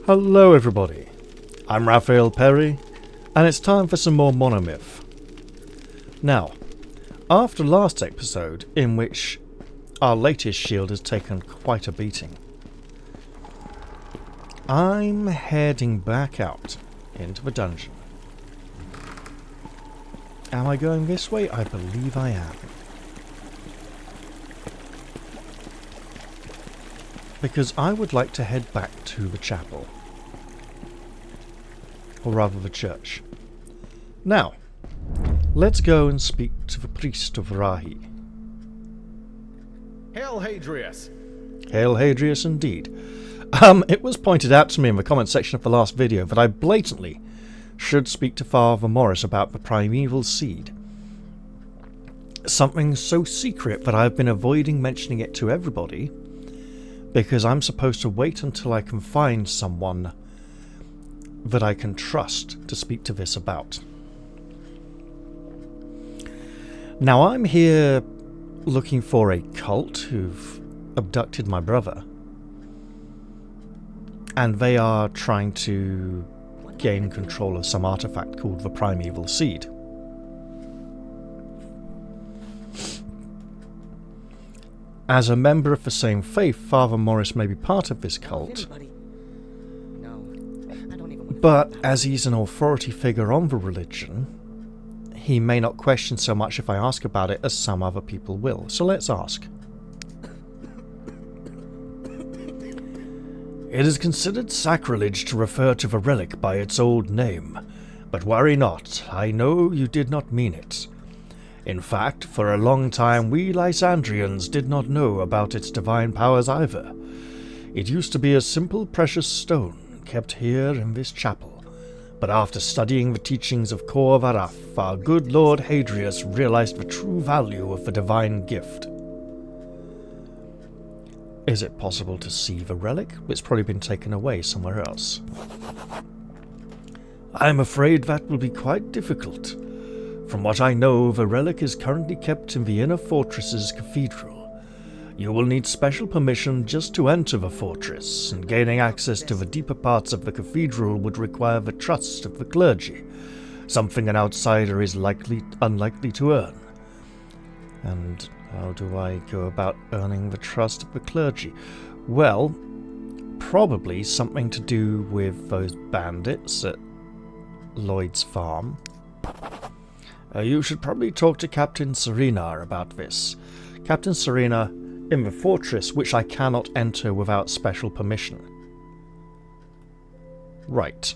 Hello everybody, I'm Raphael Perry, and it's time for some more Monomyth. Now, after last episode, in which our latest shield has taken quite a beating, I'm heading back out into the dungeon. Am I going this way? I believe I am. Because I would like to head back to the chapel. Or rather the church. Now, let's go and speak to the priest of Rahi. Hail Hadrius! Hail Hadrius indeed. It was pointed out to me in the comment section of the last video that I blatantly should speak to Father Morris about the primeval seed. Something so secret that I've been avoiding mentioning it to everybody, because I'm supposed to wait until I can find someone that I can trust to speak to this about. Now I'm here looking for a cult who've abducted my brother, and they are trying to gain control of some artifact called the primeval seed. As a member of the same faith, Father Morris may be part of this cult, but as he's an authority figure on the religion, he may not question so much if I ask about it as some other people will. So let's ask. It is considered sacrilege to refer to the relic by its old name, but worry not, I know you did not mean it. In fact, for a long time we Lysandrians did not know about its divine powers either. It used to be a simple precious stone kept here in this chapel, but after studying the teachings of Kor Varaf, our good Lord Hadrius realized the true value of the divine gift. Is it possible to see the relic? It's probably been taken away somewhere else. I'm afraid that will be quite difficult. From what I know, the relic is currently kept in the inner fortress's cathedral. You will need special permission just to enter the fortress, and gaining access to the deeper parts of the cathedral would require the trust of the clergy, something an outsider is unlikely to earn. And how do I go about earning the trust of the clergy? Well, probably something to do with those bandits at Lloyd's farm. You should probably talk to Captain Cerenar about this. Captain Cerenar in the fortress, which I cannot enter without special permission. Right.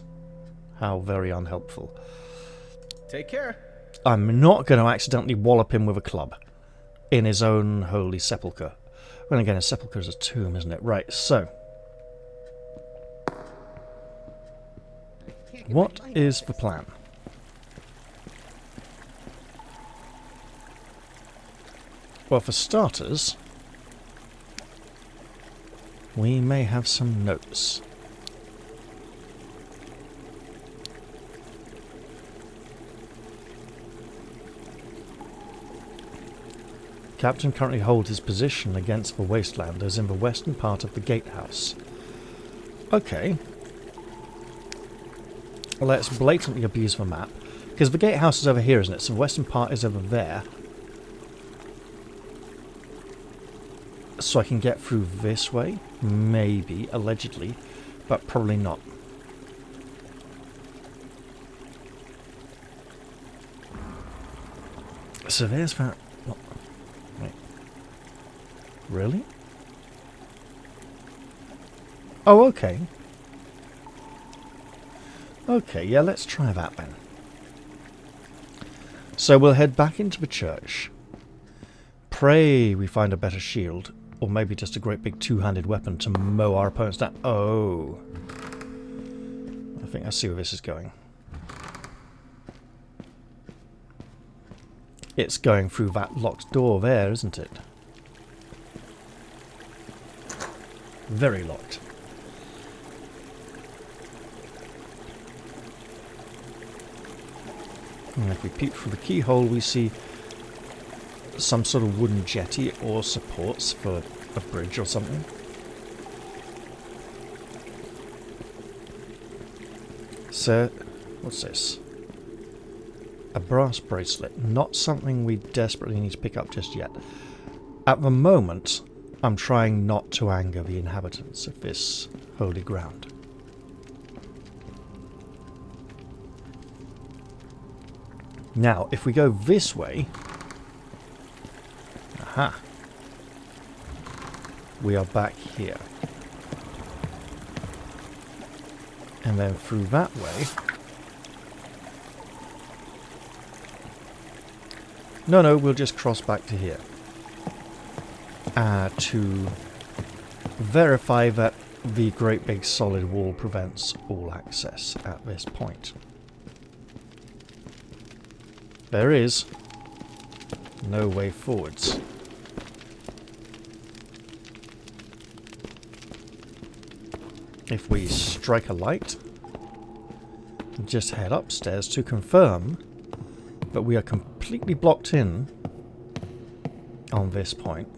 How very unhelpful. Take care. I'm not going to accidentally wallop him with a club in his own holy sepulchre. Well, again, a sepulchre is a tomb, isn't it? Right, so. What is the plan? Well, for starters, we may have some notes. Captain currently holds his position against the wastelanders in the western part of the gatehouse. Okay. Let's blatantly abuse the map, because the gatehouse is over here, isn't it? So the western part is over there. So I can get through this way? Maybe, allegedly, but probably not. So there's that. Oh, wait. Really? Oh, okay. Okay, yeah, let's try that then. So we'll head back into the church. Pray we find a better shield. Or maybe just a great big two-handed weapon to mow our opponents down. Oh. I think I see where this is going. It's going through that locked door there, isn't it? Very locked. And if we peek through the keyhole, we see some sort of wooden jetty or supports for a bridge or something. So, what's this? A brass bracelet. Not something we desperately need to pick up just yet. At the moment, I'm trying not to anger the inhabitants of this holy ground. Now, if we go this way... Aha! We are back here. And then through that way... No, we'll just cross back to here. To verify that the great big solid wall prevents all access at this point. There is no way forwards. If we strike a light, just head upstairs to confirm that we are completely blocked in on this point.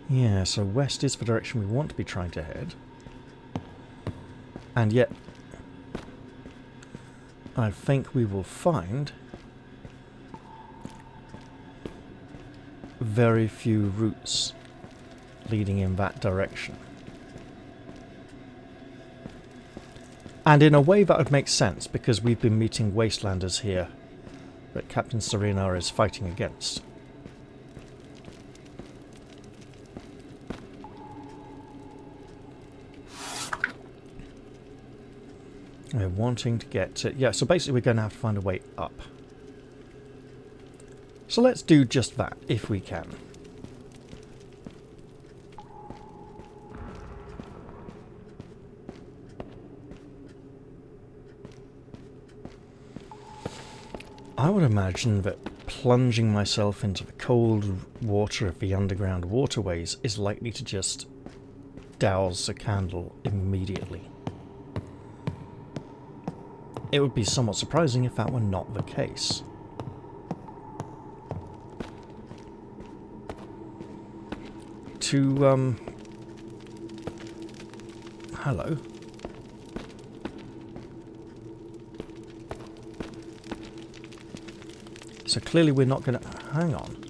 Yeah, so west is the direction we want to be trying to head. And yet, I think we will find very few routes leading in that direction. And in a way that would make sense, because we've been meeting wastelanders here that Captain Cerenar is fighting against. We're wanting to get to... Yeah, so basically we're going to have to find a way up. So let's do just that, if we can. I would imagine that plunging myself into the cold water of the underground waterways is likely to just douse a candle immediately. It would be somewhat surprising if that were not the case. Hello. So clearly we're not going to... Hang on.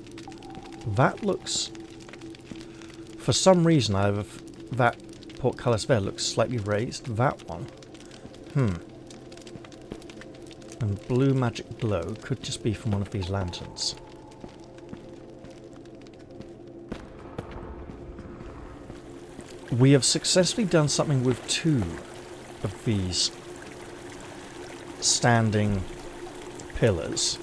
That looks... For some reason, that portcullis there looks slightly raised. That one. And blue magic glow could just be from one of these lanterns. We have successfully done something with 2 of these standing pillars.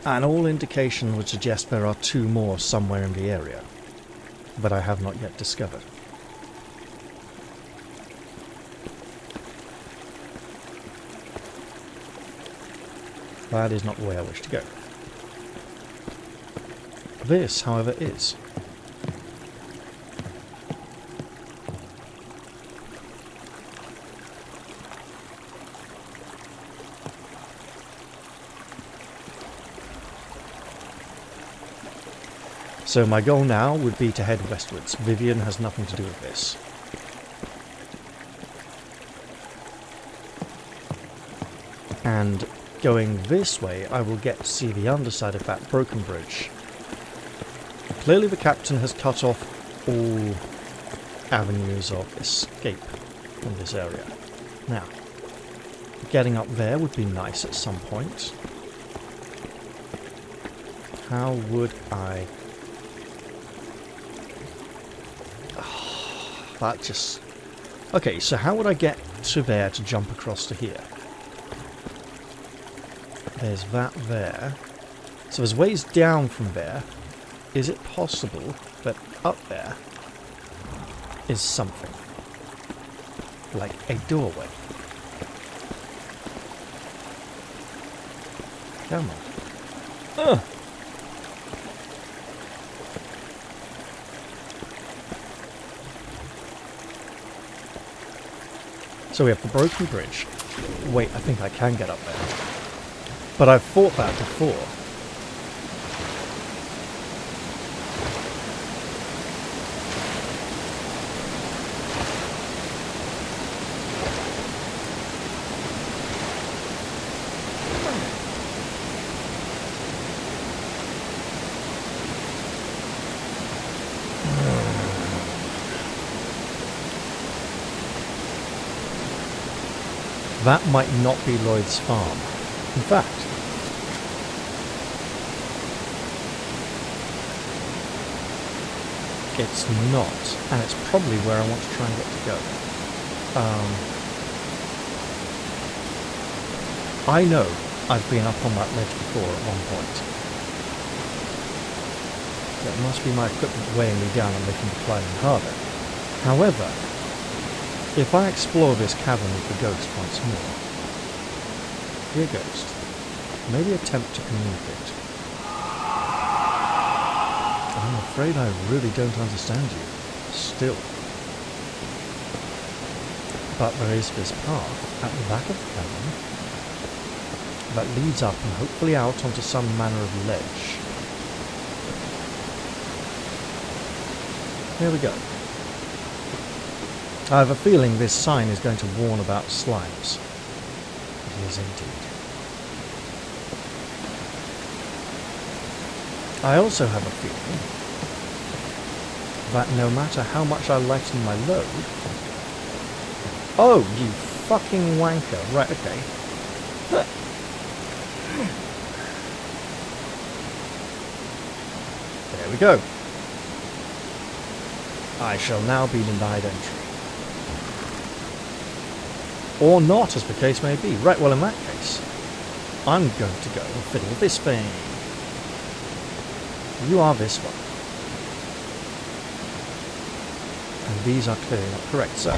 And all indication would suggest there are 2 more somewhere in the area, but I have not yet discovered. That is not the way I wish to go. This, however, is. So my goal now would be to head westwards. Vivian has nothing to do with this. And going this way, I will get to see the underside of that broken bridge. Clearly the captain has cut off all avenues of escape from this area. Now, getting up there would be nice at some point. How would I... that just... Okay, so how would I get to there to jump across to here? There's that there. So there's ways down from there. Is it possible that up there is something? Like a doorway? Come on. Ugh! So we have the broken bridge. Wait, I think I can get up there. But I've fought that before. That might not be Lloyd's farm. In fact, it's not, and it's probably where I want to try and get to go. I know I've been up on that ledge before at one point. It must be my equipment weighing me down and making the climbing harder. However, if I explore this cavern with the ghost once more... Dear ghost, maybe attempt to communicate. I'm afraid I really don't understand you. Still. But there is this path at the back of the cavern that leads up and hopefully out onto some manner of ledge. Here we go. I have a feeling this sign is going to warn about slimes. It is indeed. I also have a feeling that no matter how much I lighten my load... Oh, you fucking wanker. Right, okay. There we go. I shall now be denied entry. Or not, as the case may be. Right, well in that case, I'm going to go and fiddle this thing. You are this one. And these are clearly not correct, so...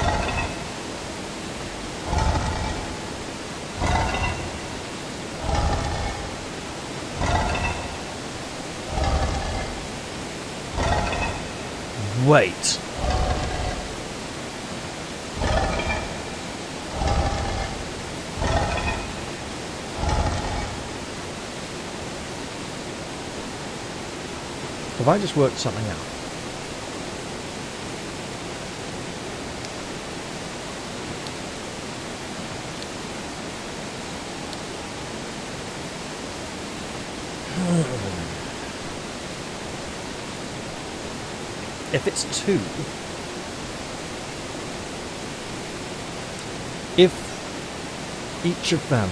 Wait. Have I just worked something out? If it's 2, if each of them,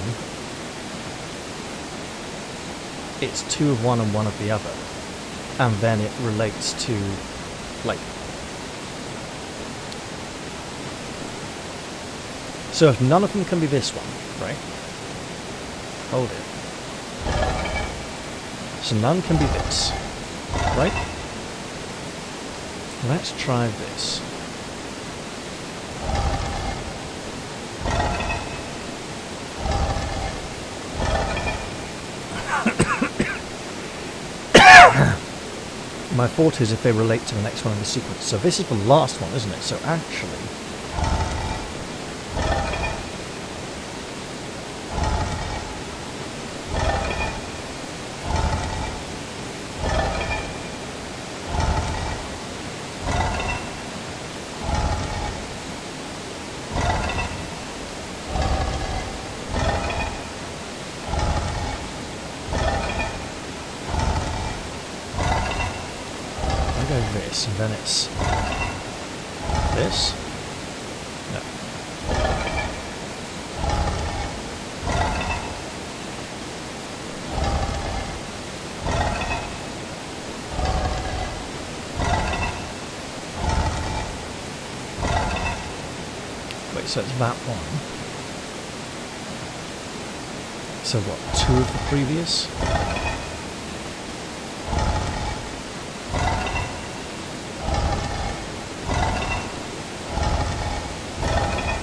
it's 2 of one and 1 of the other, and then it relates to, like... So if none of them can be this one, right? Hold it. So none can be this, right? Let's try this. My thought is if they relate to the next one in the sequence. So this is the last one, isn't it? So actually... this, and then it's this? No. Wait, so it's that one. So what, 2 of the previous?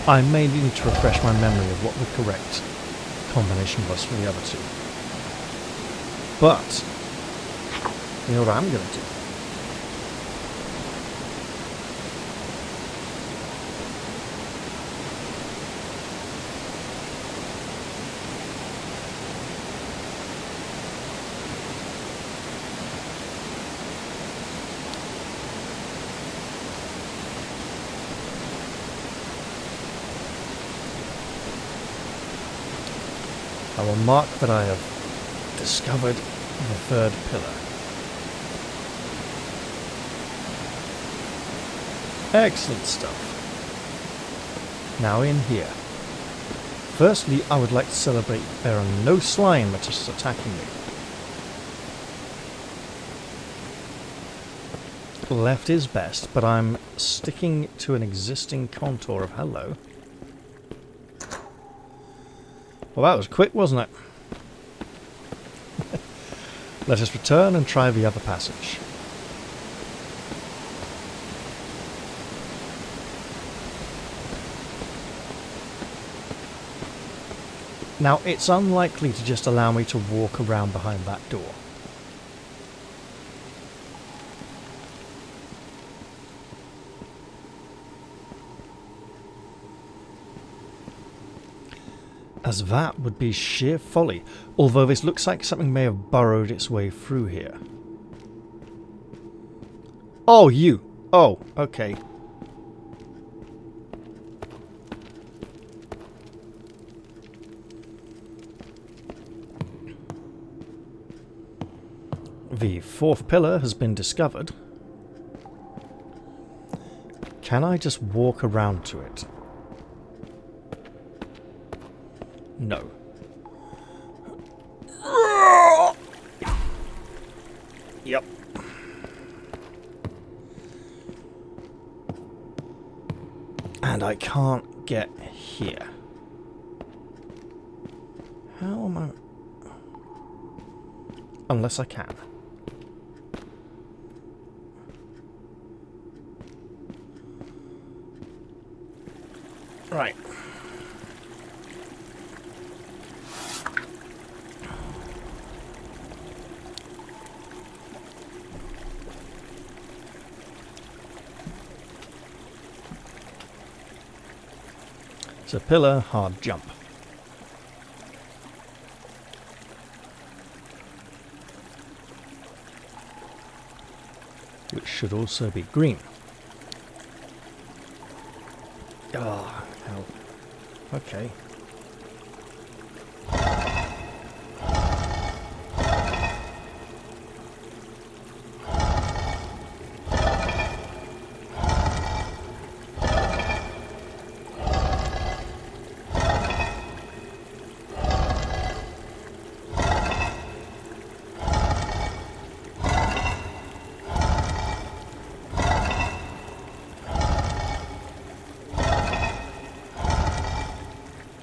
I may need to refresh my memory of what the correct combination was for the other 2. But, you know what I'm going to do? I will mark that I have discovered the third pillar. Excellent stuff. Now in here. Firstly, I would like to celebrate there are no slime that is attacking me. Left is best, but I'm sticking to an existing contour of hello. Well, that was quick, wasn't it? Let us return and try the other passage. Now, it's unlikely to just allow me to walk around behind that door. As that would be sheer folly, although this looks like something may have burrowed its way through here. Oh, you! Oh, okay. The fourth pillar has been discovered. Can I just walk around to it? No. Yep. And I can't get here. How am I... Unless I can. Right. It's a pillar, hard jump. Which should also be green. Oh, hell. Okay.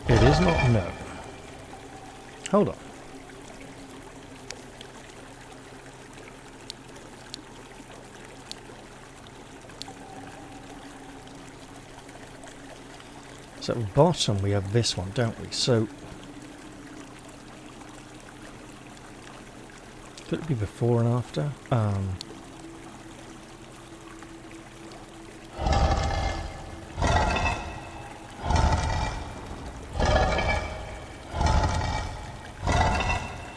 It is not no. Hold on. So at the bottom we have this one, don't we? So could it be before and after?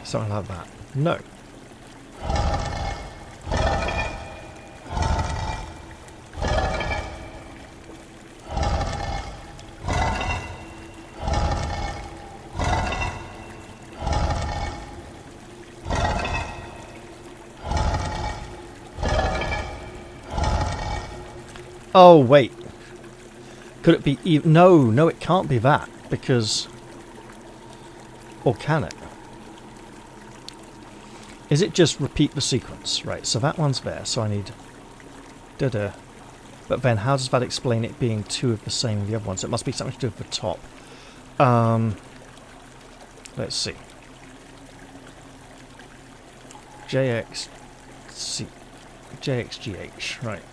Something like that. No. Oh, wait. Could it be even... No, it can't be that, because... Or can it? Is it just repeat the sequence? Right, so that one's there, so I need... Da-da. But then how does that explain it being two of the same as the other ones? It must be something to do with the top. Let's see. JXGH, right.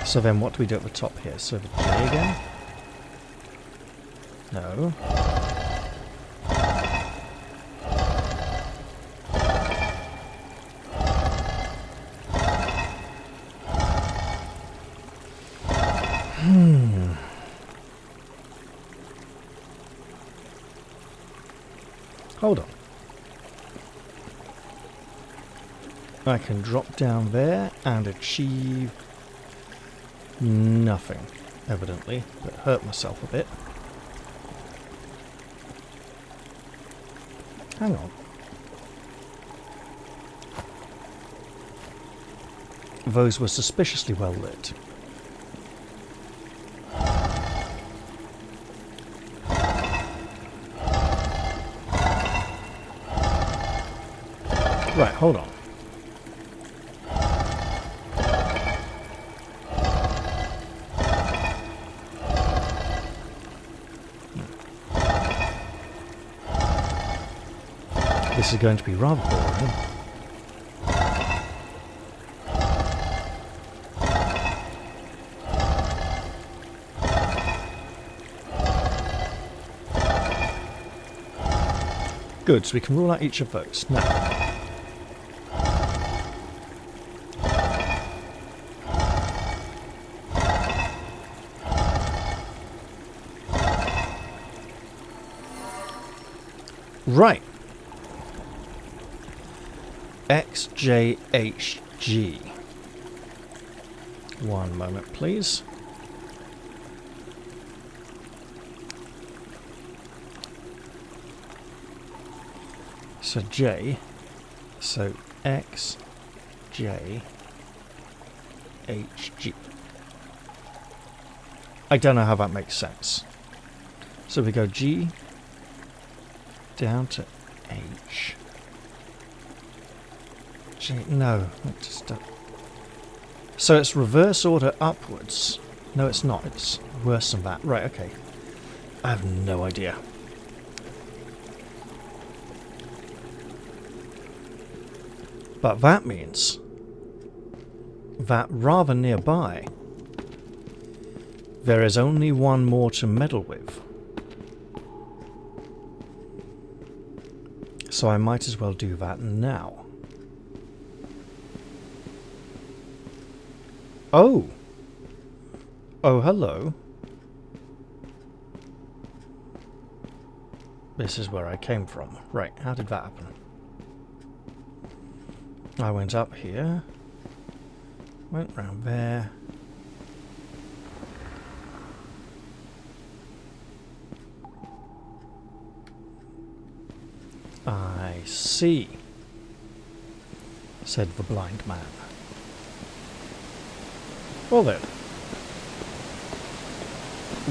So then what do we do at the top here? So the J again? No. Hold on. I can drop down there and achieve nothing, evidently, but hurt myself a bit. Hang on. Those were suspiciously well lit. Right, hold on. This is going to be rather boring. Good, so we can rule out each of those. Now, right. XJHG. One moment, please. So J, so X, J, H, G. I don't know how that makes sense. So we go G down to H. G, no, just so it's reverse order upwards. No, it's not. It's worse than that. Right, okay. I have no idea. But that means that rather nearby, there is only one more to meddle with. So I might as well do that now. Oh! Oh, hello. This is where I came from. Right, how did that happen? I went up here, went round there. I see, said the blind man. Well then,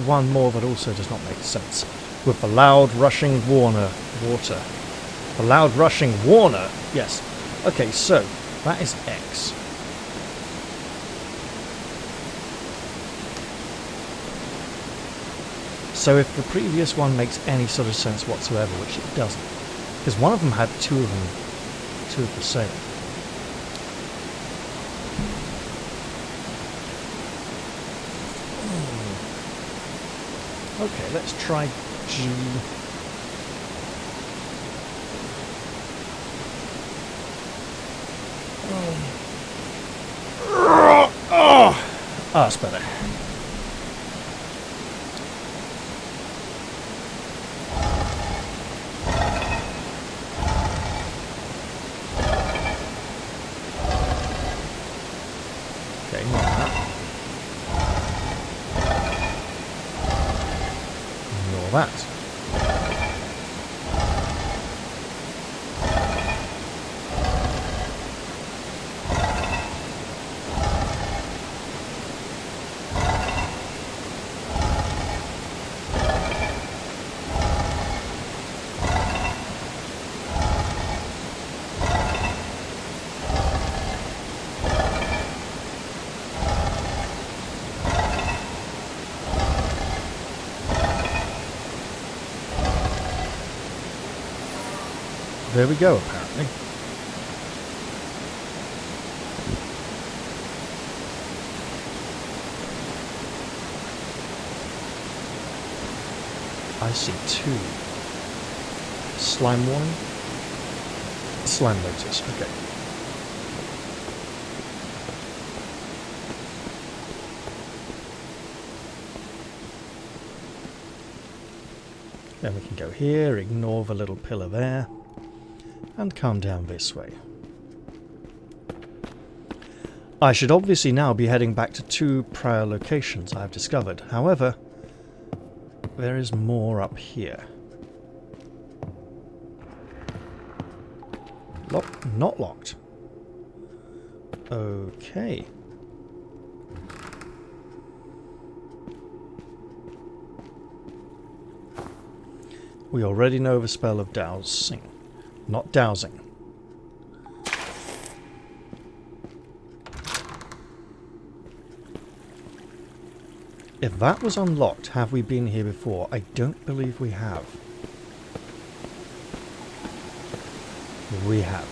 one more that also does not make sense. With the loud rushing water. The loud rushing water, yes. Okay, so that is X. So if the previous one makes any sort of sense whatsoever, which it doesn't, because one of them had two of the same. Okay, let's try G. Oh, that's better. Okay, not that. Ignore that. There we go, apparently. I see two. Slime warning? Slime notice, okay. Then we can go here, ignore the little pillar there. And come down this way. I should obviously now be heading back to 2 prior locations I've discovered. However, there is more up here. Not locked. Okay. We already know of a spell of dowsing. Not dowsing. If that was unlocked, have we been here before? I don't believe we have. We have.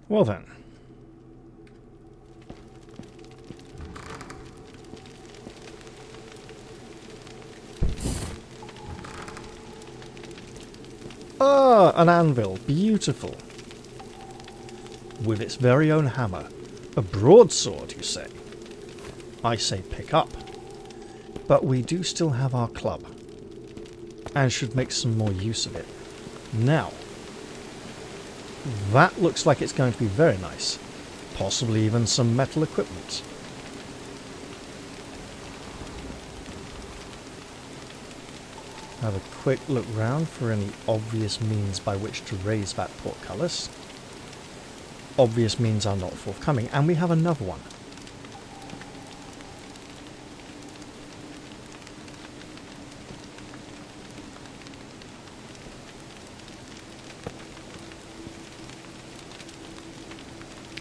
Well then. Ah, an anvil. Beautiful. With its very own hammer. A broadsword, you say? I say pick up. But we do still have our club. And should make some more use of it. Now. That looks like it's going to be very nice. Possibly even some metal equipment. Have a quick look round for any obvious means by which to raise that portcullis. Obvious means are not forthcoming, and we have another one.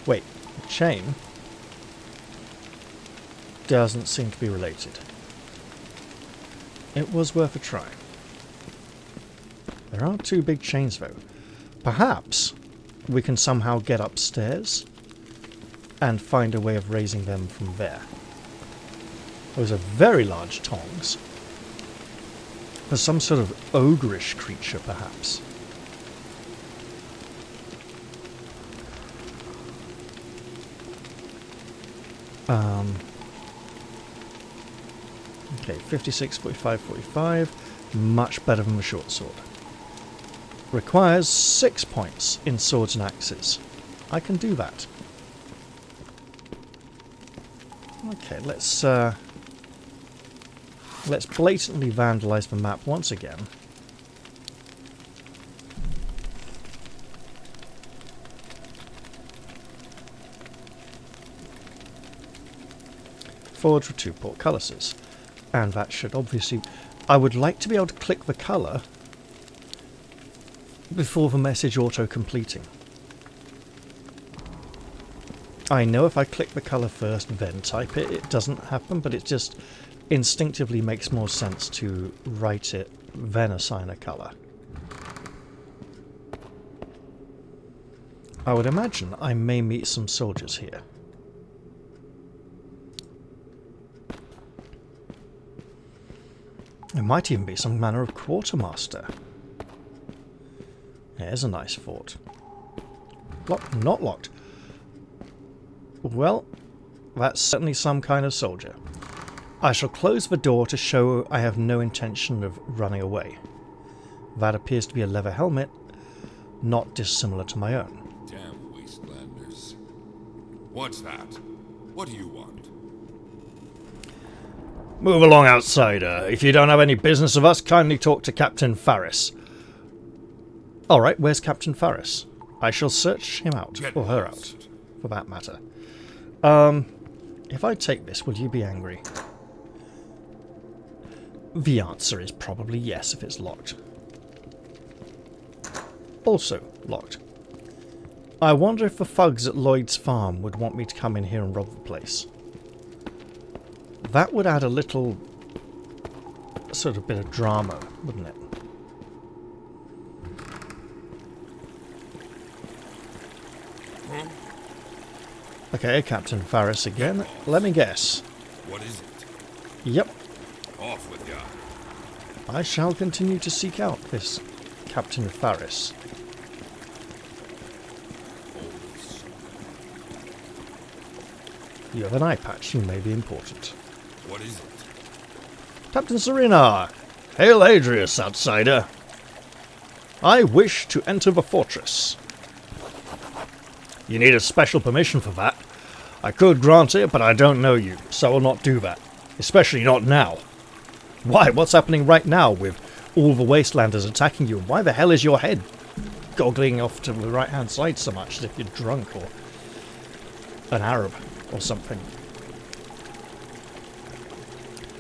Wait, the chain doesn't seem to be related. It was worth a try. There are 2 big chains though. Perhaps we can somehow get upstairs and find a way of raising them from there. Those are very large tongs. For some sort of ogreish creature, perhaps. Okay, 56, 45, 45. Much better than the short sword. Requires 6 points in swords and axes. I can do that. Okay, let's blatantly vandalize the map once again. Forge for 2 portcullises. And that should obviously... I would like to be able to click the colour before the message auto-completing. I know if I click the colour first, then type it, it doesn't happen, but it just instinctively makes more sense to write it, then assign a colour. I would imagine I may meet some soldiers here. There might even be some manner of quartermaster. There's a nice fort. Locked? Not locked. Well, that's certainly some kind of soldier. I shall close the door to show I have no intention of running away. That appears to be a leather helmet, not dissimilar to my own. Damn wastelanders. What's that? What do you want? Move along, outsider. If you don't have any business with us, kindly talk to Captain Faris. Alright, where's Captain Faris? I shall search him out, or her out, for that matter. If I take this, will you be angry? The answer is probably yes if it's locked. Also locked. I wonder if the thugs at Lloyd's farm would want me to come in here and rob the place. That would add a little sort of bit of drama, wouldn't it? Okay, Captain Faris again. Let me guess. What is it? Yep. Off with ya. I shall continue to seek out this Captain Faris. You have an eye patch. You may be important. What is it? Captain Cerenar! Hail Adrius, outsider! I wish to enter the fortress. You need a special permission for that. I could grant it, but I don't know you, so I will not do that. Especially not now. Why? What's happening right now with all the Wastelanders attacking you? Why the hell is your head goggling off to the right-hand side so much as if you're drunk or an Arab or something?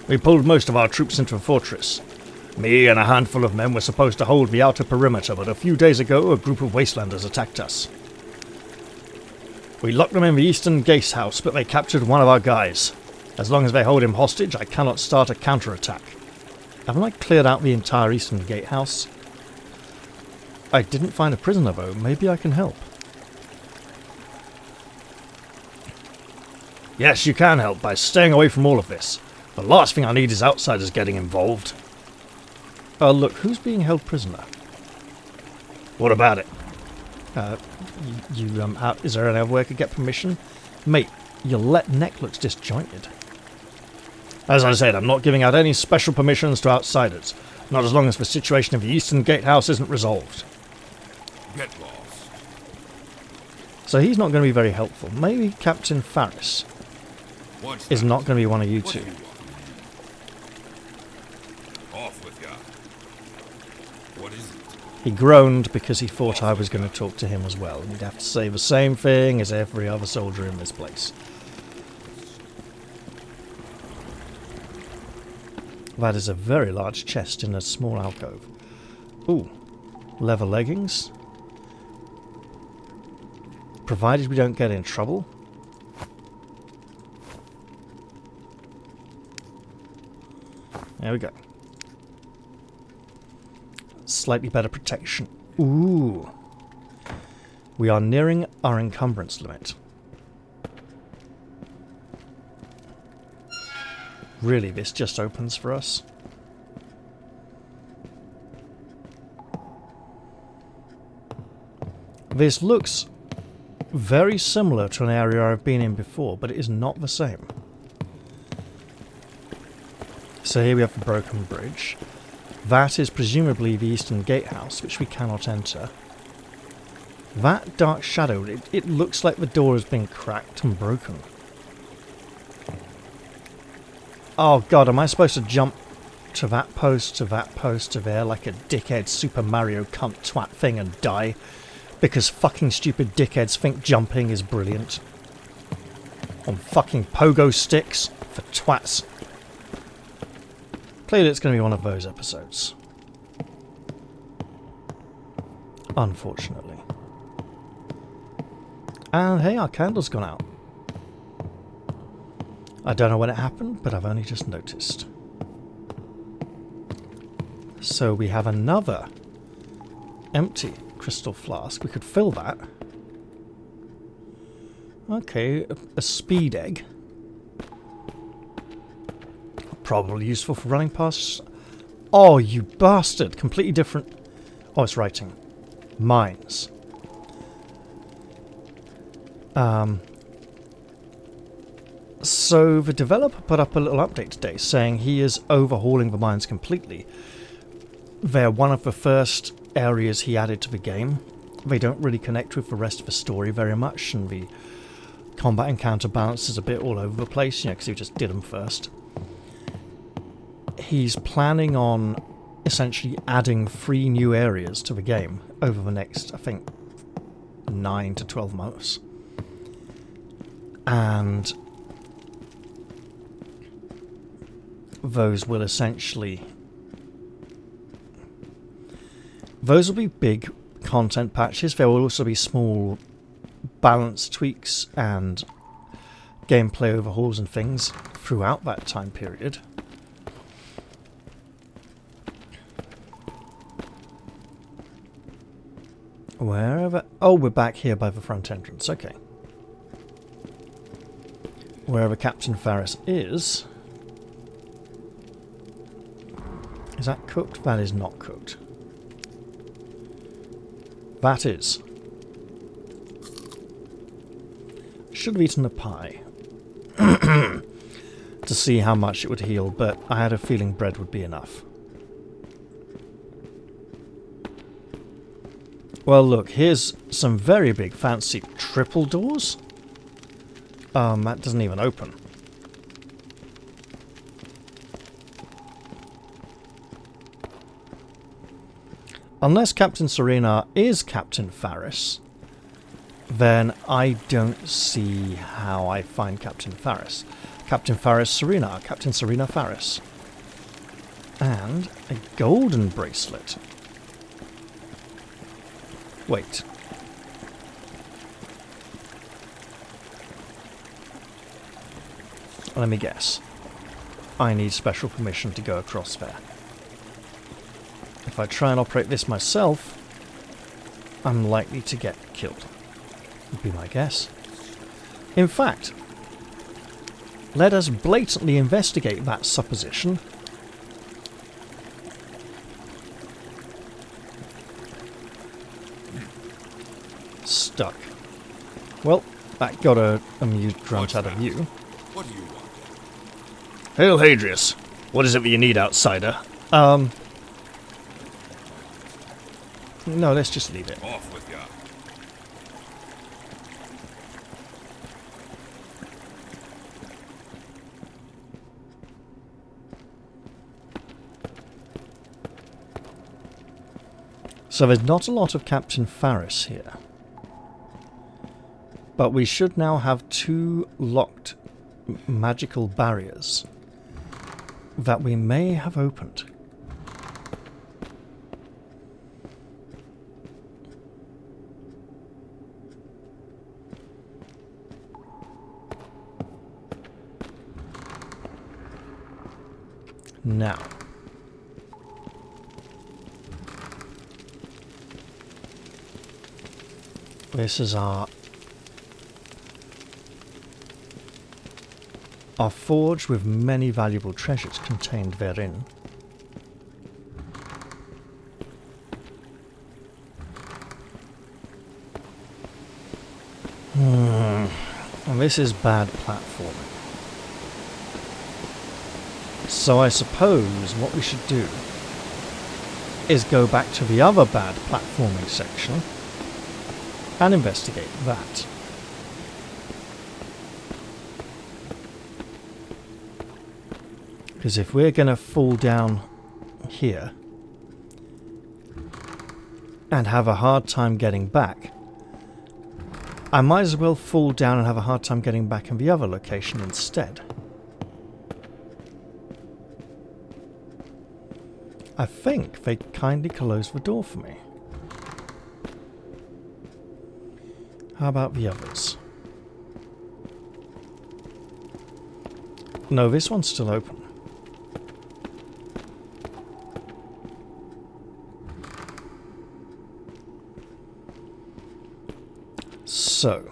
We pulled most of our troops into the fortress. Me and a handful of men were supposed to hold the outer perimeter, but a few days ago a group of Wastelanders attacked us. We locked them in the eastern gatehouse, but they captured one of our guys. As long as they hold him hostage, I cannot start a counterattack. Haven't I cleared out the entire eastern gatehouse? I didn't find a prisoner though. Maybe I can help. Yes, you can help by staying away from all of this. The last thing I need is outsiders getting involved. Oh look, who's being held prisoner? What about it? Is there any other way I could get permission? Mate, your neck looks disjointed. As I said, I'm not giving out any special permissions to outsiders. Not as long as the situation of the Eastern Gatehouse isn't resolved. Get lost. So he's not going to be very helpful. Maybe Captain Faris is not going to be one of you two. Off with ya. What is it? He groaned because he thought I was going to talk to him as well. And he'd have to say the same thing as every other soldier in this place. That is a very large chest in a small alcove. Ooh. Leather leggings. Provided we don't get in trouble. There we go. Slightly better protection. Ooh. We are nearing our encumbrance limit. Really, this just opens for us? This looks very similar to an area I've been in before, but it is not the same. So here we have the broken bridge. That is presumably the eastern gatehouse, which we cannot enter. That dark shadow, it looks like the door has been cracked and broken. Oh god, am I supposed to jump to that post, to that post, to there like a dickhead Super Mario cunt twat thing and die? Because fucking stupid dickheads think jumping is brilliant. On fucking pogo sticks for twats. Clearly it's going to be one of those episodes. Unfortunately. And hey, our candle's gone out. I don't know when it happened, but I've only just noticed. So we have another empty crystal flask. We could fill that. Okay, a speed egg. Probably useful for running past... Oh, you bastard! Completely different... Oh, it's writing. Mines. So the developer put up a little update today saying he is overhauling the mines completely. They're one of the first areas he added to the game. They don't really connect with the rest of the story very much, and the combat and counterbalance is a bit all over the place, you know, because he just did them first. He's planning on essentially adding 3 new areas to the game over the next, I think, 9 to 12 months. And those will essentially... Those will be big content patches. There will also be small balance tweaks and gameplay overhauls and things throughout that time period. Wherever... Oh, we're back here by the front entrance. Okay. Wherever Captain Faris is... Is that cooked? That is not cooked. That is. Should have eaten the pie. to see how much it would heal, but I had a feeling bread would be enough. Well, look, here's some very big fancy triple doors. That doesn't even open. Unless Captain Cerenar is Captain Faris, then I don't see how I find Captain Faris. Captain Faris Cerenar, Captain Cerenar Faris. And a golden bracelet. Wait. Let me guess. I need special permission to go across there. If I try and operate this myself, I'm likely to get killed. Would be my guess. In fact, let us blatantly investigate that supposition. Stuck. Well, that got a amused grunt out of you. What do you want? Hail, Hadrius. What is it that you need, outsider? No, let's just leave it. Off with ya. So there's not a lot of Captain Faris here. But we should now have 2 locked magical barriers that we may have opened. Now, this is our forge with many valuable treasures contained therein. And this is bad platforming. So I suppose what we should do is go back to the other bad platforming section and investigate that. Because if we're going to fall down here and have a hard time getting back, I might as well fall down and have a hard time getting back in the other location instead. I think they kindly closed the door for me. How about the others? No, this one's still open. So,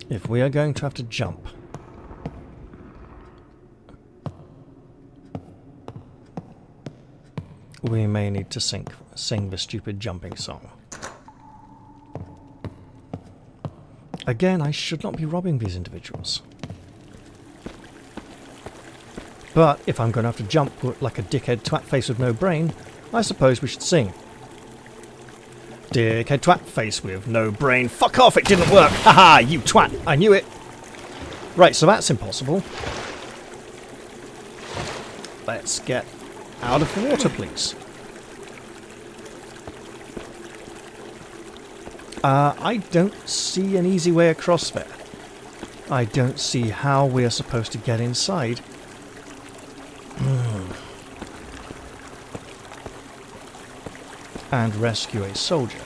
if we are going to have to jump, we may need to sing the stupid jumping song. Again, I should not be robbing these individuals. But if I'm going to have to jump like a dickhead twat-face with no brain, I suppose we should sing. Dickhead twat-face with no brain. Fuck off, it didn't work! Haha, you twat! I knew it! Right, so that's impossible. Let's get out of the water, please. I don't see an easy way across there. I don't see how we are supposed to get inside. And rescue a soldier.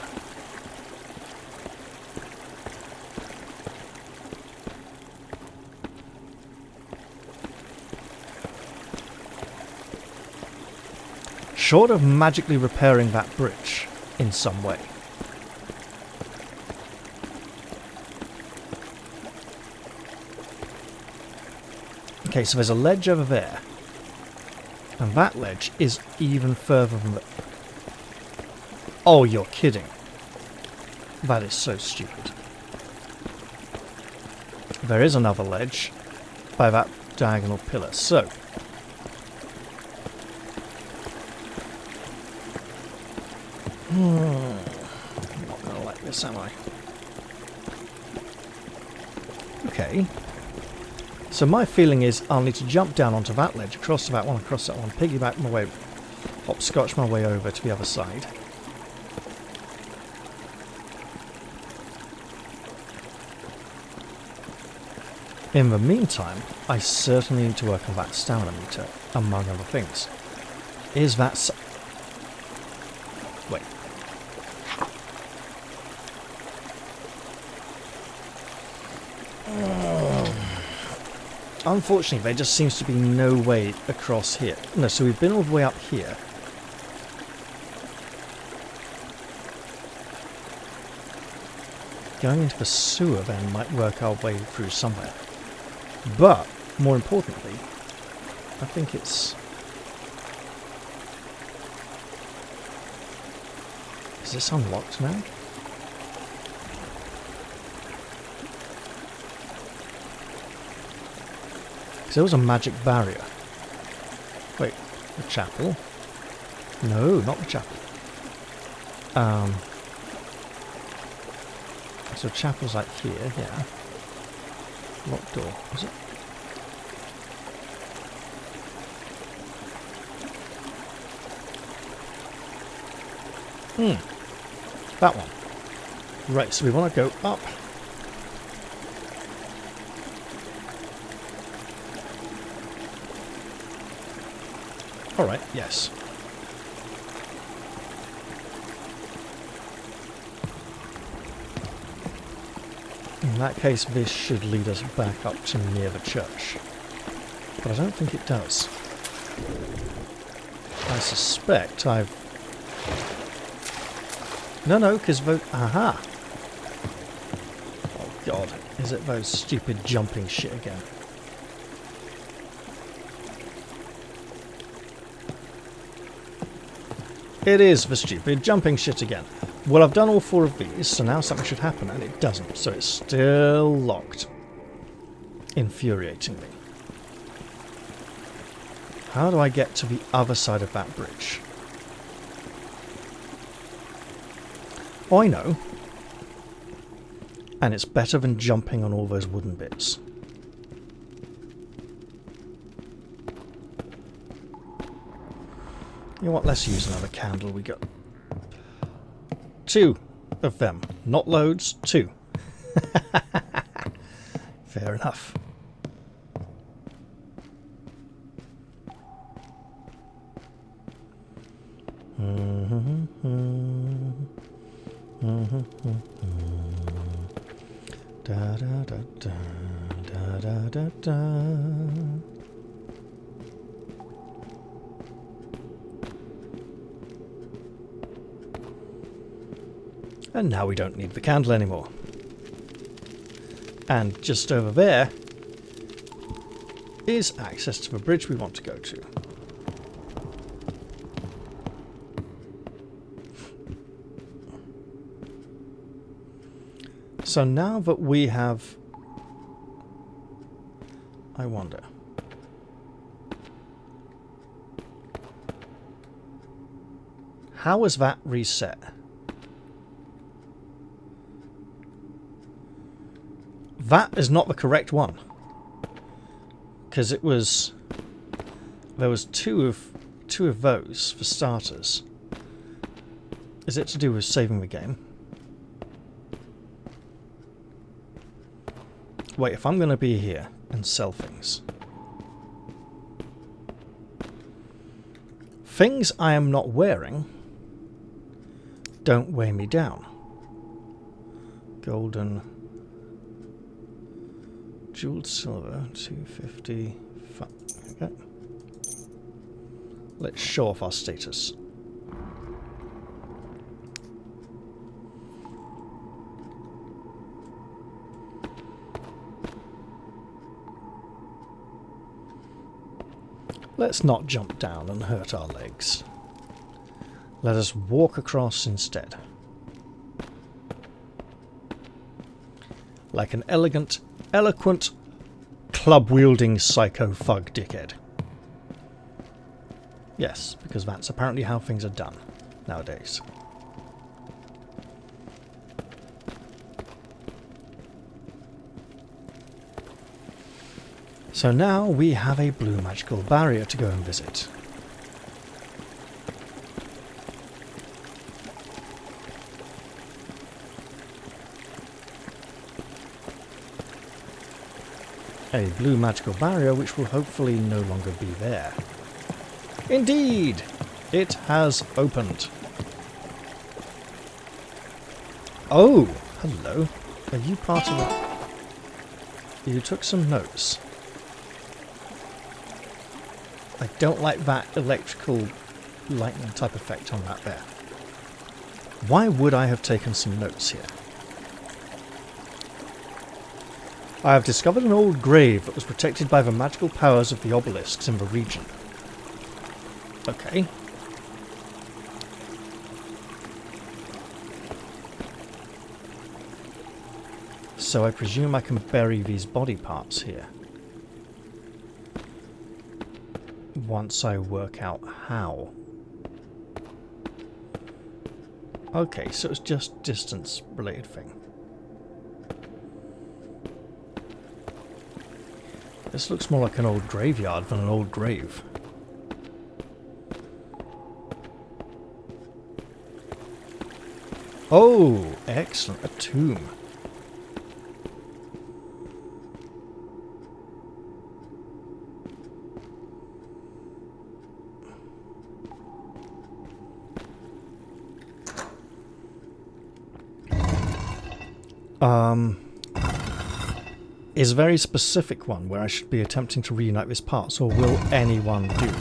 Short of magically repairing that bridge in some way. Okay, so there's a ledge over there. And that ledge is even further than the... Oh, you're kidding. That is so stupid. There is another ledge by that diagonal pillar, so... I'm not going to like this, am I? Okay. So my feeling is I'll need to jump down onto that ledge, across that one, piggyback my way, hopscotch my way over to the other side. In the meantime, I certainly need to work on that stamina meter, among other things. Is that... Wait. Unfortunately, there just seems to be no way across here. No, so we've been all the way up here. Going into the sewer then might work our way through somewhere. But, more importantly, I think it's... Is this unlocked now? Because there was a magic barrier. Wait, the chapel? No, not the chapel. So chapel's like here, yeah. Locked door, is it? That one. Right, so we want to go up. Alright, yes. In that case, this should lead us back up to near the church. But I don't think it does. I suspect I've... No, because those... Aha! Oh god, is it those stupid jumping shit again? It is the stupid jumping shit again. Well, I've done all 4 of these, so now something should happen, and it doesn't, so it's still locked. Infuriating me. How do I get to the other side of that bridge? Oh, I know. And it's better than jumping on all those wooden bits. You know what, let's use another candle. We got 2 of them. Not loads, 2. Fair enough. Da da da da da da da da. And now we don't need the candle anymore. And just over there is access to the bridge we want to go to. So now that we have... I wonder... How is that reset? That is not the correct one. Because it was... There was two of those, for starters. Is it to do with saving the game? Wait, if I'm going to be here and sell things... Things I am not wearing don't weigh me down. Golden... Jeweled silver, 250... Okay. Let's show off our status. Let's not jump down and hurt our legs. Let us walk across instead. Like an elegant, eloquent, club-wielding psycho-fug dickhead. Yes, because that's apparently how things are done nowadays. So now we have a blue magical barrier to go and visit. A blue magical barrier which will hopefully no longer be there. Indeed! It has opened. Oh! Hello. Are you part of that? You took some notes. I don't like that electrical lightning type effect on that there. Why would I have taken some notes here? I have discovered an old grave that was protected by the magical powers of the obelisks in the region. Okay. So I presume I can bury these body parts here. Once I work out how. Okay, so it's just distance related thing. This looks more like an old graveyard than an old grave. Oh, excellent. A tomb. Is a very specific one where I should be attempting to reunite these parts, or will anyone do?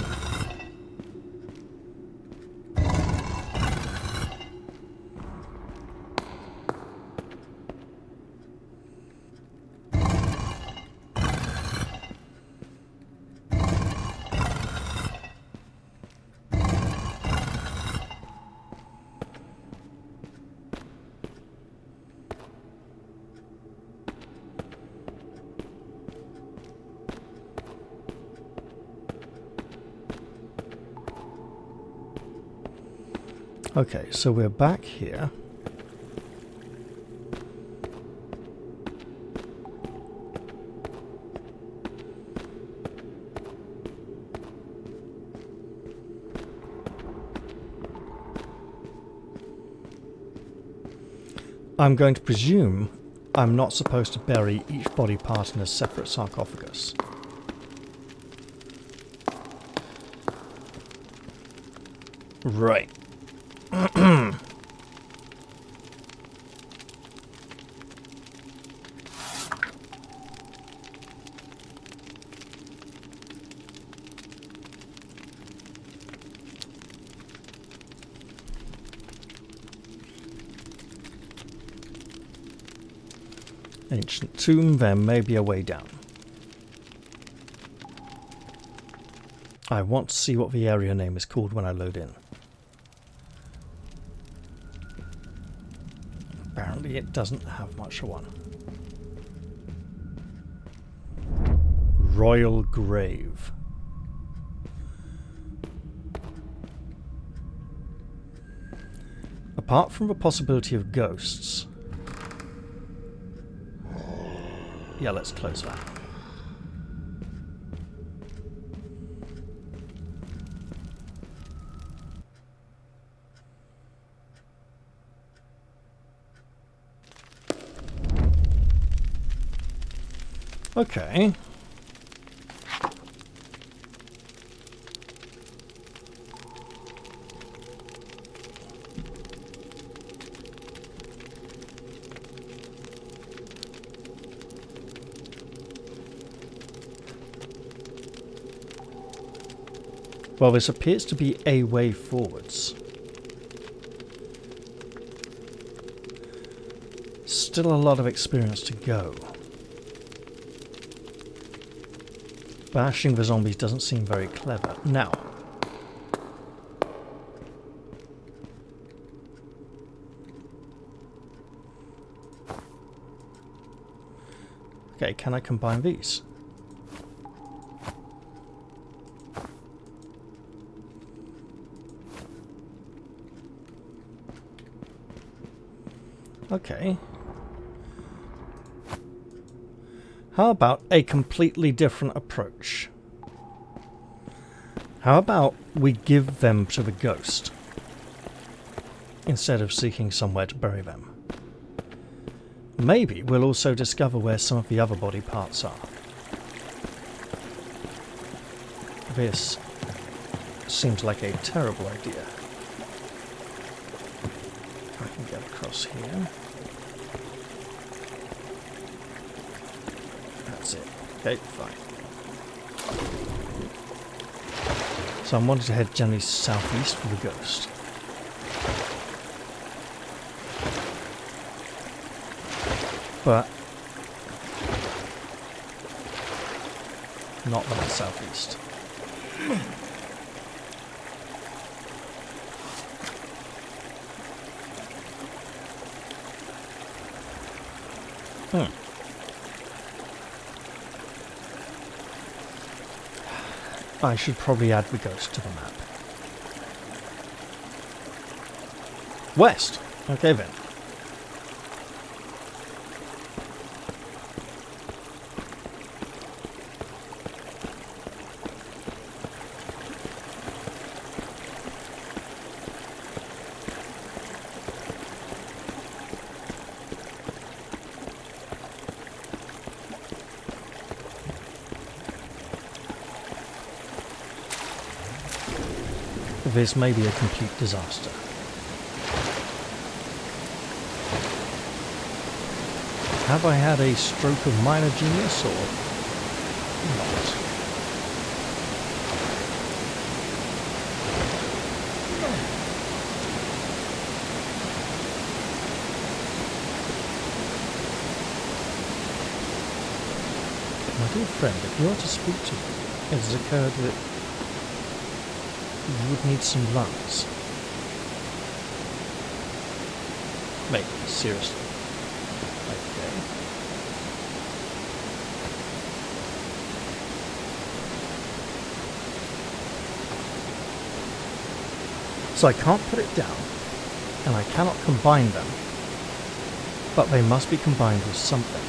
Okay, so we're back here. I'm going to presume I'm not supposed to bury each body part in a separate sarcophagus. Right. Ancient tomb, there may be a way down. I want to see what the area name is called when I load in. Apparently it doesn't have much of one. Royal Grave. Apart from the possibility of ghosts... Yeah, let's close that. Okay. Well, this appears to be a way forwards. Still a lot of experience to go. Bashing the zombies doesn't seem very clever. Now. Okay, can I combine these? Okay. How about a completely different approach? How about we give them to the ghost instead of seeking somewhere to bury them? Maybe we'll also discover where some of the other body parts are. This seems like a terrible idea. I can get across here. That's it. Okay, fine. So I'm wanting to head generally southeast for the ghost. But not that southeast. I should probably add the ghost to the map. West. Okay then. This may be a complete disaster. Have I had a stroke of minor genius or not? My dear friend, if you are to speak to me, it has occurred that you would need some lungs. Mate, seriously. Okay. So I can't put it down, and I cannot combine them, but they must be combined with something.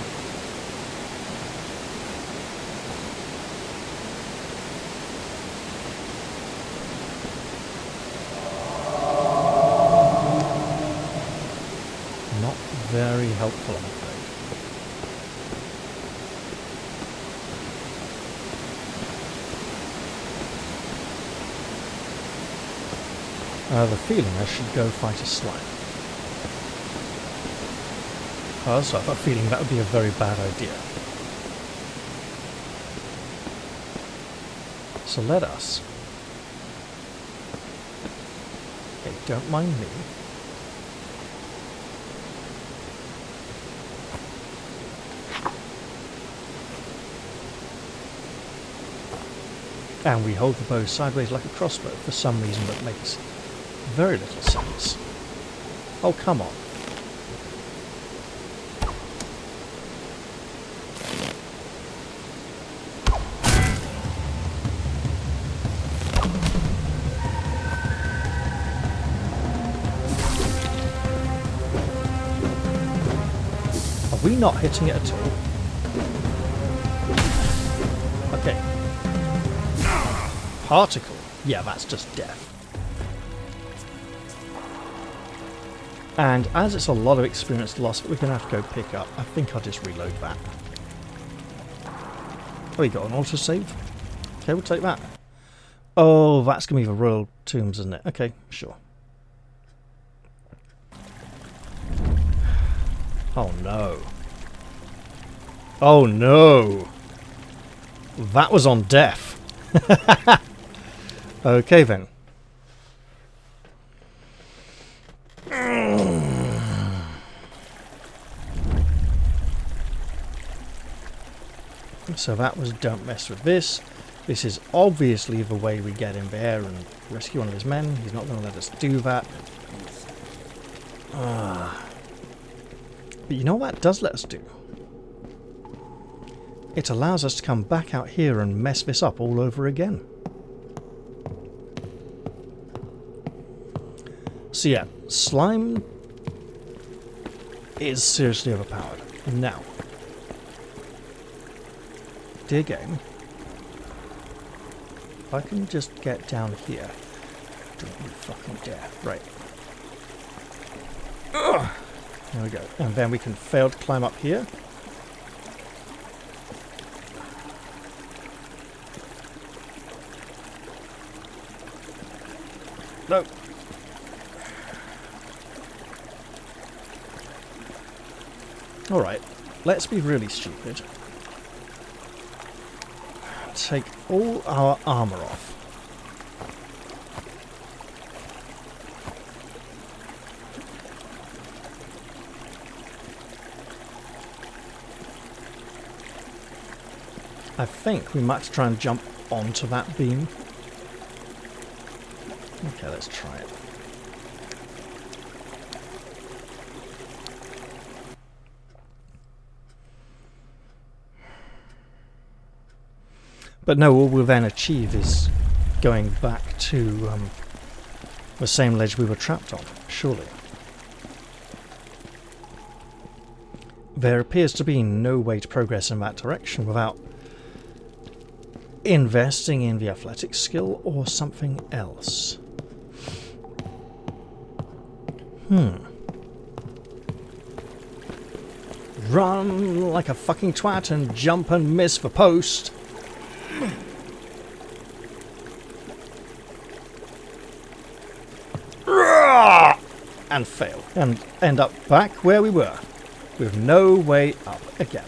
Very helpful, I'm afraid. I have a feeling I should go fight a slime. I also have a feeling that would be a very bad idea. So let us. Okay, don't mind me. And we hold the bow sideways like a crossbow for some reason that makes very little sense. Oh, come on. Are we not hitting it at all? Okay. Particle? Yeah, that's just death. And as it's a lot of experience loss that we're going to have to go pick up, I think I'll just reload that. Oh, we got an autosave? Okay, we'll take that. Oh, that's going to be the Royal Tombs, isn't it? Okay, sure. Oh no. Oh no! That was on death. Okay then. So that was don't mess with this. This is obviously the way we get in there and rescue one of his men. He's not going to let us do that. But you know what that does let us do? It allows us to come back out here and mess this up all over again. So yeah, slime is seriously overpowered. Now, dear game, if I can just get down here. Don't you fucking dare. Right. Ugh. There we go. And then we can fail to climb up here. No. Alright, let's be really stupid. Take all our armor off. I think we might try and jump onto that beam. Okay, let's try it. But no, all we'll then achieve is going back to the same ledge we were trapped on, surely. There appears to be no way to progress in that direction without investing in the athletic skill or something else. Run like a fucking twat and jump and miss the post. And fail. And end up back where we were. With no way up again.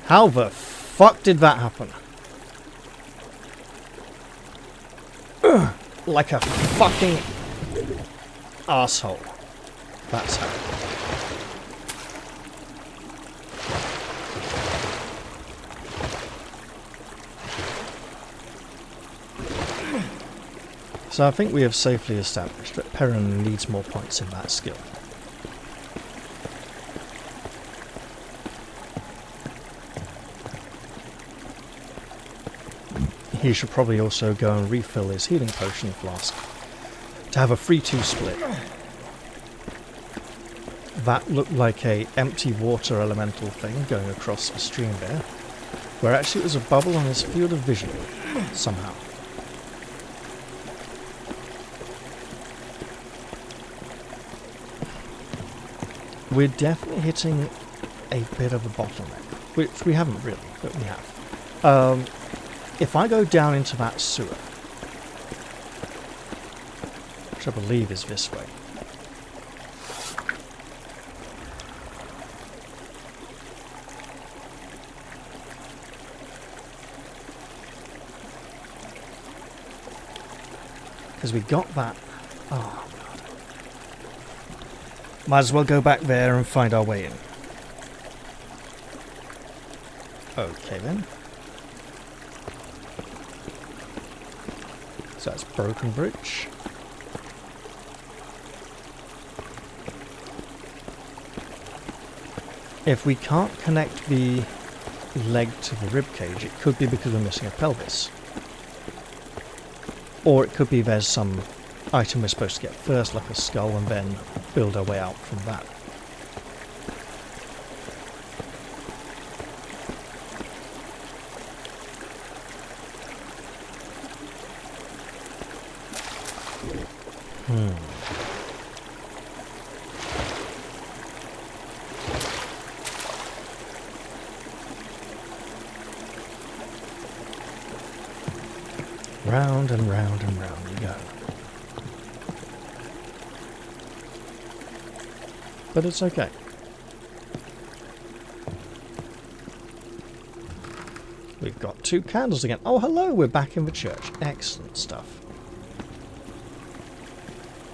How the fuck did that happen? Like a fucking asshole. That's how. So I think we have safely established that Perrin needs more points in that skill. He should probably also go and refill his healing potion flask to have a 3-2 split. That looked like a empty water elemental thing going across the stream there, where actually it was a bubble on his field of vision, somehow. We're definitely hitting a bit of a bottleneck, which we haven't really, but we have. If I go down into that sewer, which I believe is this way, because we got that. Oh, might as well go back there and find our way in. Okay then. So that's Broken Bridge. If we can't connect the leg to the ribcage, it could be because we're missing a pelvis. Or it could be there's some item we're supposed to get first, like a skull, and then build our way out from that. Round and round and round we go. But it's okay. We've got 2 candles again. Oh, hello, we're back in the church. Excellent stuff.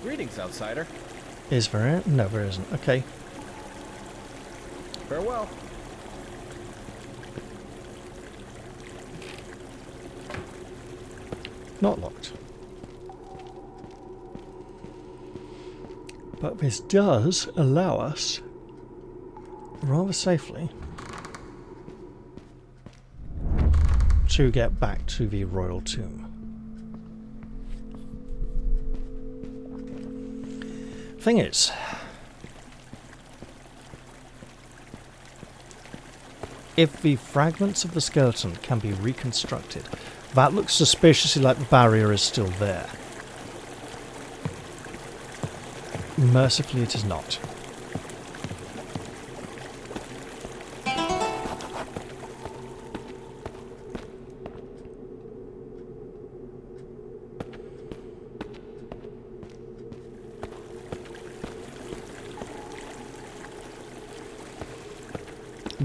Greetings, outsider. Is there? No, there isn't. Okay. Farewell. Not locked. But this does allow us, rather safely, to get back to the royal tomb. Thing is, if the fragments of the skeleton can be reconstructed, that looks suspiciously like the barrier is still there. Mercifully, it is not.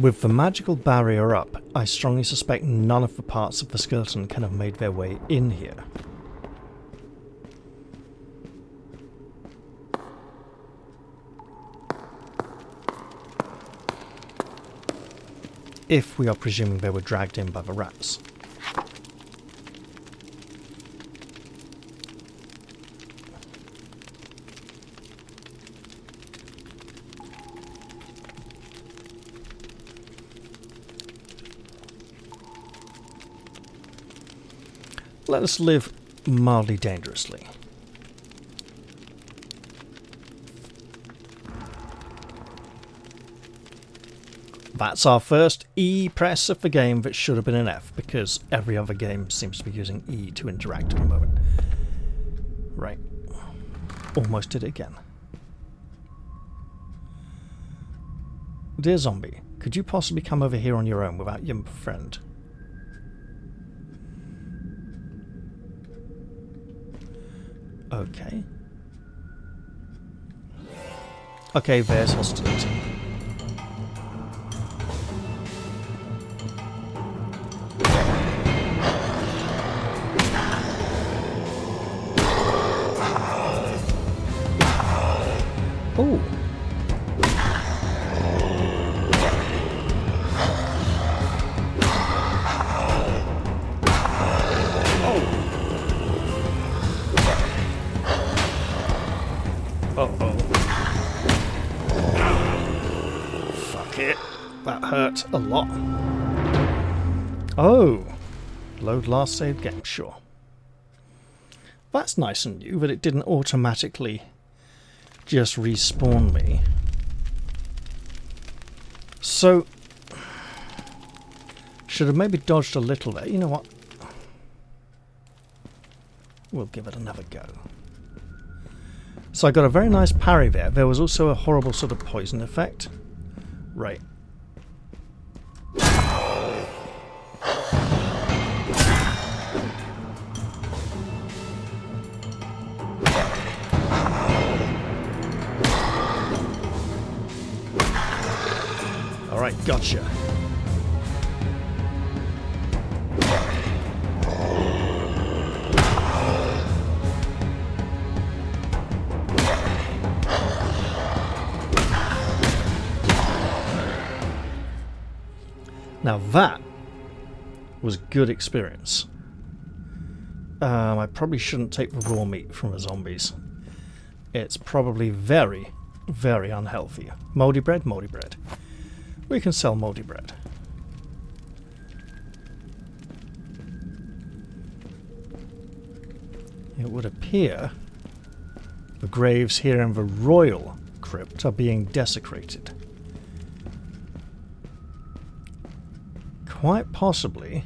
With the magical barrier up, I strongly suspect none of the parts of the skeleton can have made their way in here. If we are presuming they were dragged in by the rats. Let us live mildly dangerously. That's our first E press of the game that should have been an F, because every other game seems to be using E to interact at the moment. Right. Almost did it again. Dear zombie, could you possibly come over here on your own without your friend? Okay. Okay, there's hostility. Oh. Uh-oh. Fuck it. That hurt a lot. Oh. Load last save game, sure. That's nice and new that it didn't automatically just respawn me. So, should have maybe dodged a little there. You know what? We'll give it another go. So I got a very nice parry there. There was also a horrible sort of poison effect. Right. Alright, gotcha. Now that was good experience. I probably shouldn't take the raw meat from the zombies. It's probably very, very unhealthy. Mouldy bread, mouldy bread. We can sell mouldy bread. It would appear the graves here in the royal crypt are being desecrated. Quite possibly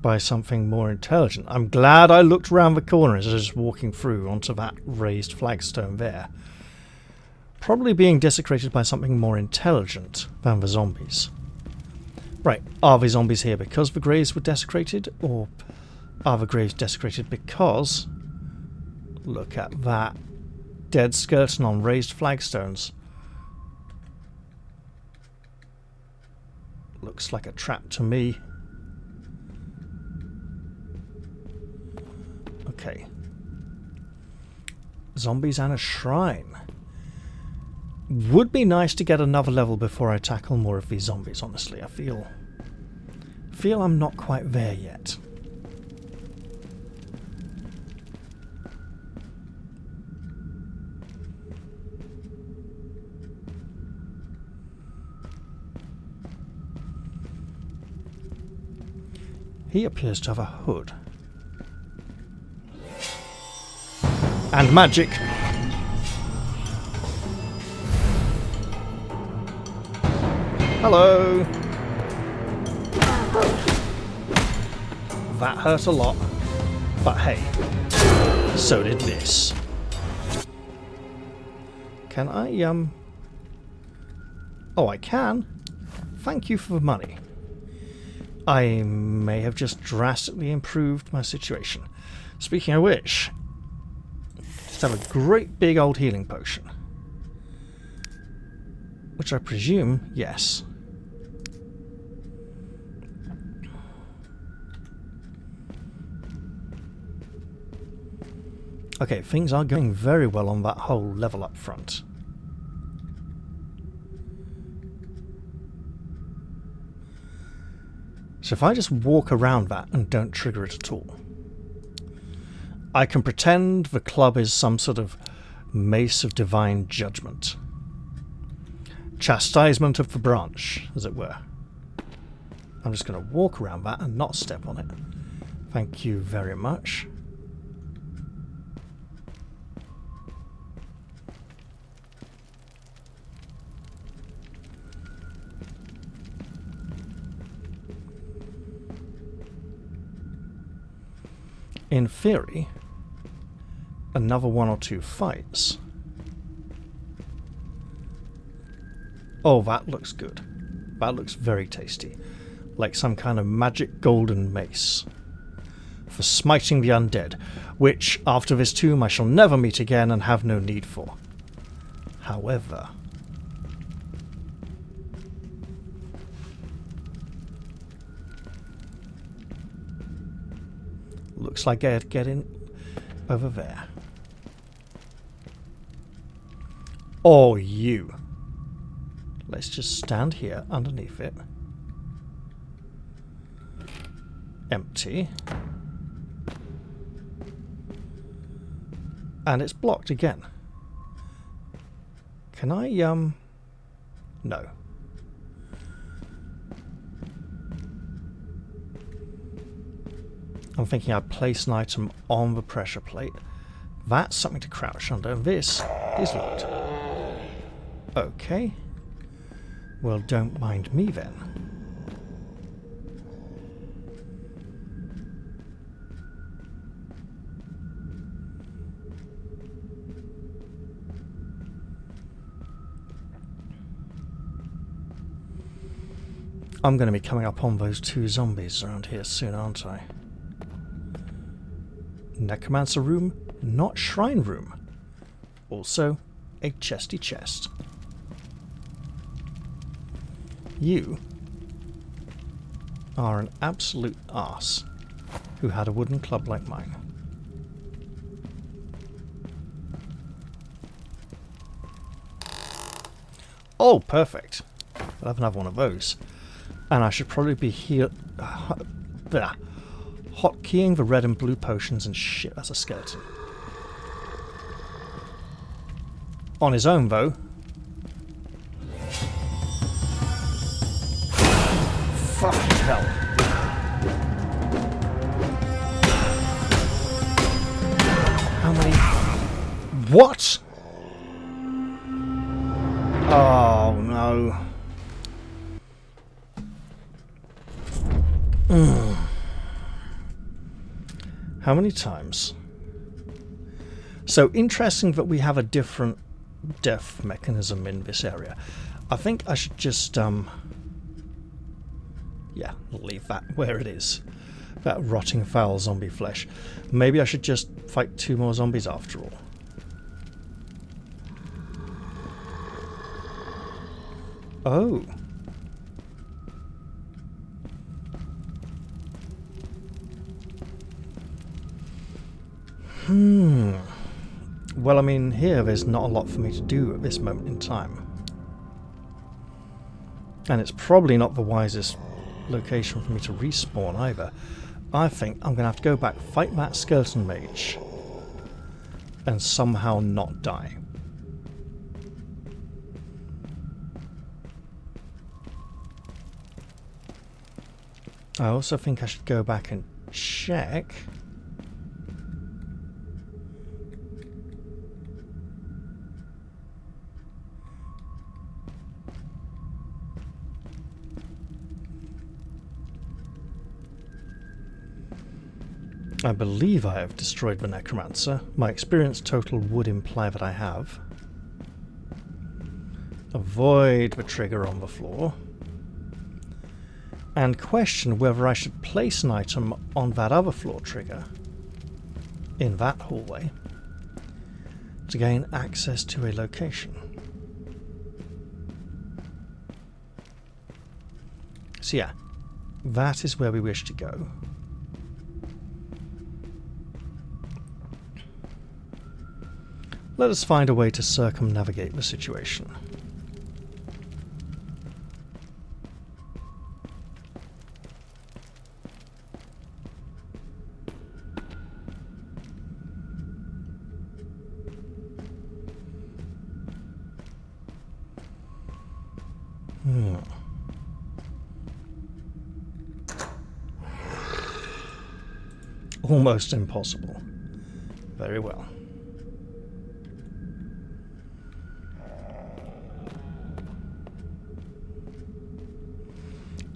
by something more intelligent. I'm glad I looked around the corner as I was walking through onto that raised flagstone there. Probably being desecrated by something more intelligent than the zombies. Right, are the zombies here because the graves were desecrated, or are the graves desecrated because... Look at that. Dead skeleton on raised flagstones. Looks like a trap to me. Okay. Zombies and a shrine. Would be nice to get another level before I tackle more of these zombies, honestly. I feel feel I'm not quite there yet. He appears to have a hood. And magic! Hello! That hurt a lot. But hey, so did this. Can I, Oh, I can? Thank you for the money. I may have just drastically improved my situation. Speaking of which, let's have a great big old healing potion. Which I presume, yes. Okay, things are going very well on that whole level up front. So if I just walk around that and don't trigger it at all, I can pretend the club is some sort of mace of divine judgment. Chastisement of the branch, as it were. I'm just going to walk around that and not step on it. Thank you very much. In theory, another 1 or 2 fights. Oh, that looks good. That looks very tasty. Like some kind of magic golden mace. For smiting the undead, which, after this tomb, I shall never meet again and have no need for. However... looks like I'd get in over there. Or you. Let's just stand here underneath it. Empty. And it's blocked again. Can I, no. I'm thinking I'd place an item on the pressure plate. That's something to crouch under. This is locked. Okay. Well, don't mind me then. I'm going to be coming up on those 2 zombies around here soon, aren't I? Necromancer room, not shrine room. Also, a chesty chest. You are an absolute arse who had a wooden club like mine. Oh, perfect. I'll have another one of those. And I should probably be here... hotkeying the red and blue potions and shit, that's a skeleton. On his own, though. Fucking hell. How many... What? Oh, no. How many times? So interesting that we have a different death mechanism in this area. I think I should just yeah, leave that where it is. That rotting foul zombie flesh. Maybe I should just fight 2 more zombies after all. Oh. Well, I mean, here there's not a lot for me to do at this moment in time. And it's probably not the wisest location for me to respawn either. I think I'm going to have to go back, fight that skeleton mage, and somehow not die. I also think I should go back and check. I believe I have destroyed the Necromancer. My experience total would imply that I have. Avoid the trigger on the floor. And question whether I should place an item on that other floor trigger in that hallway to gain access to a location. So yeah, that is where we wish to go. Let us find a way to circumnavigate the situation. Almost impossible. Very well.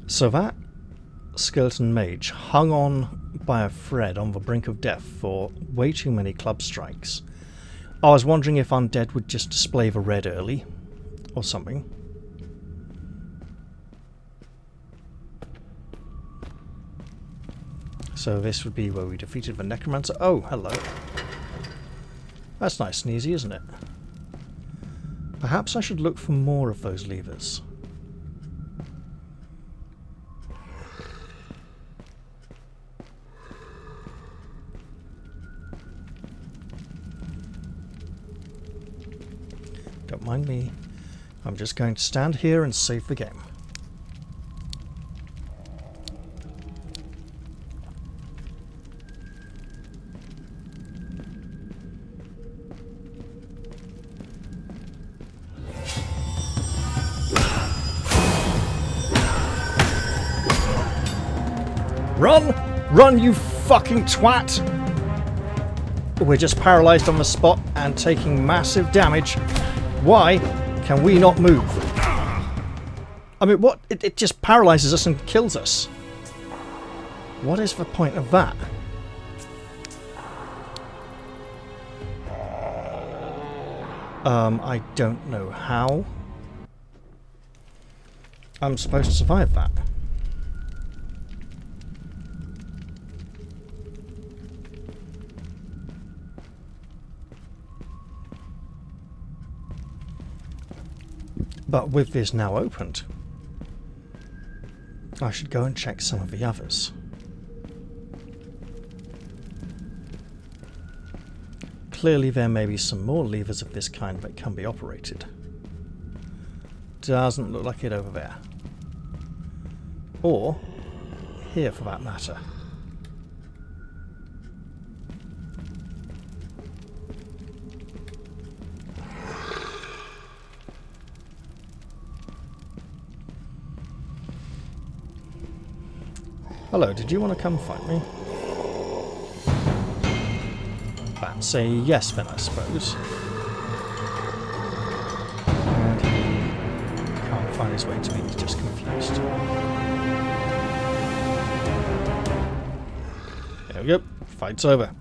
So that skeleton mage hung on by a thread on the brink of death for way too many club strikes. I was wondering if undead would just display the red early, or something. So this would be where we defeated the Necromancer. Oh, hello. That's nice and easy, isn't it? Perhaps I should look for more of those levers. Don't mind me. I'm just going to stand here and save the game. Run! Run, you fucking twat! We're just paralyzed on the spot and taking massive damage. Why can we not move? I mean, what? It just paralyzes us and kills us. What is the point of that? I don't know how I'm supposed to survive that. But with this now opened, I should go and check some of the others. Clearly there may be some more levers of this kind that can be operated. Doesn't look like it over there. Or here for that matter. Hello, did you want to come fight me? That's a yes then, I suppose. And he can't find his way to me, he's just confused. There we go, fight's over.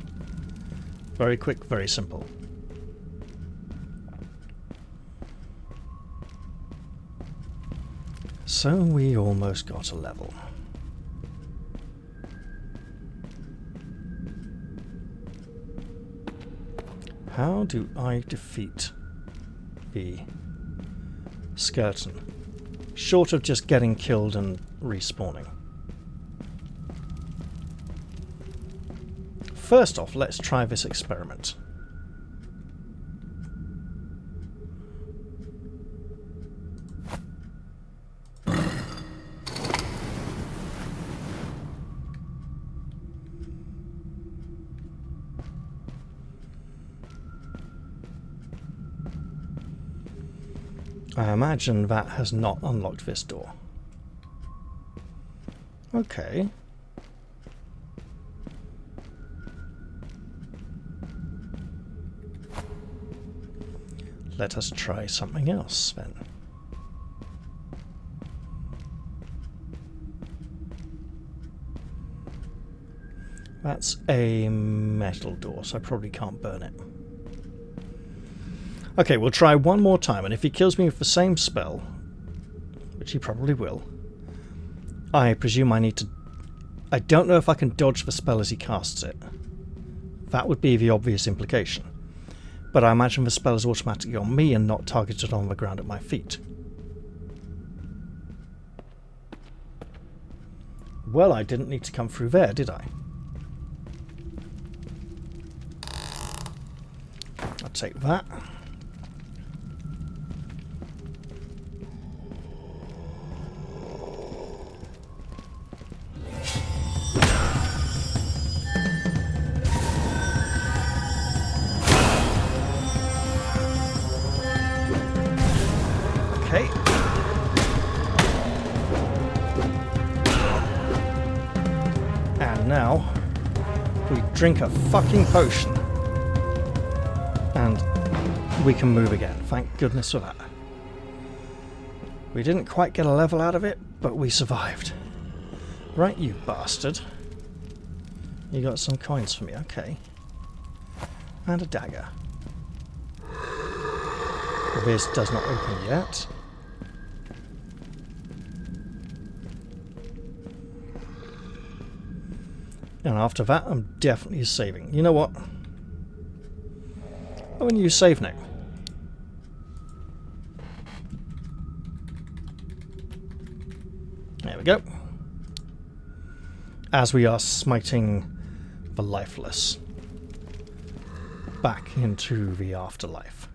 Very quick, very simple. So we almost got a level. How do I defeat the skeleton? Short of just getting killed and respawning. First off, let's try this experiment. I imagine that has not unlocked this door. Okay. Let us try something else then. That's a metal door, so I probably can't burn it. Okay, we'll try one more time, and if he kills me with the same spell, which he probably will, I presume I need to... I don't know if I can dodge the spell as he casts it. That would be the obvious implication. But I imagine the spell is automatically on me and not targeted on the ground at my feet. Well, I didn't need to come through there, did I? I'll take that. Okay. And now we drink a fucking potion. And we can move again. Thank goodness for that. We didn't quite get a level out of it, but we survived. Right, you bastard. You got some coins for me, okay. And a dagger. This does not open yet. And after that, I'm definitely saving. You know what? I'm going to use save now. There we go. As we are smiting the lifeless back into the afterlife.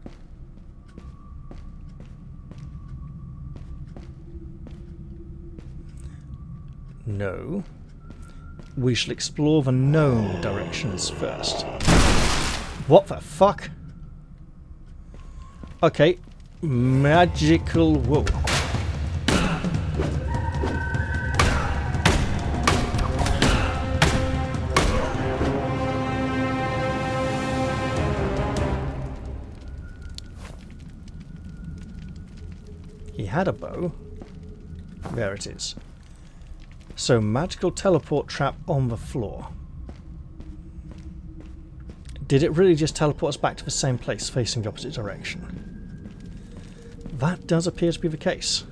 No. We shall explore the known directions first. What the fuck? Okay. Magical... Whoa. He had a bow. There it is. So, magical teleport trap on the floor. Did it really just teleport us back to the same place, facing the opposite direction? That does appear to be the case.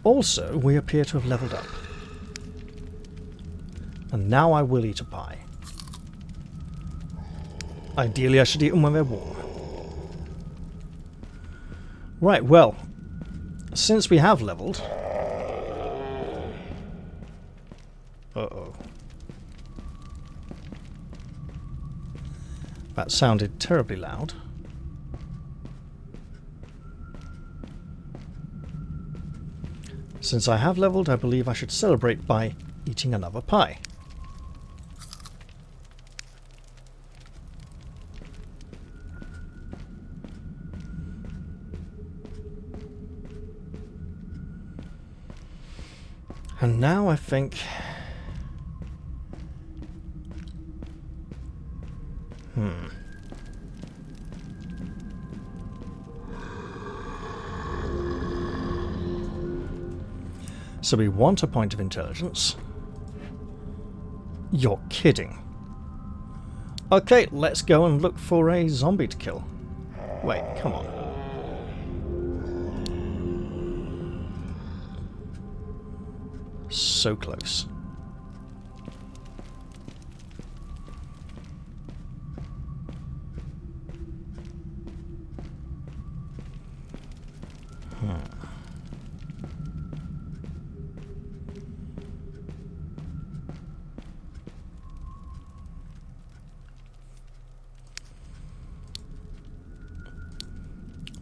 Also, we appear to have leveled up. And now I will eat a pie. Ideally, I should eat them when they're warm. Right, well, since we have leveled... Uh-oh. That sounded terribly loud. Since I have leveled, I believe I should celebrate by eating another pie. And now I think... So we want a point of intelligence. You're kidding. Okay, let's go and look for a zombie to kill. Wait, come on. So close.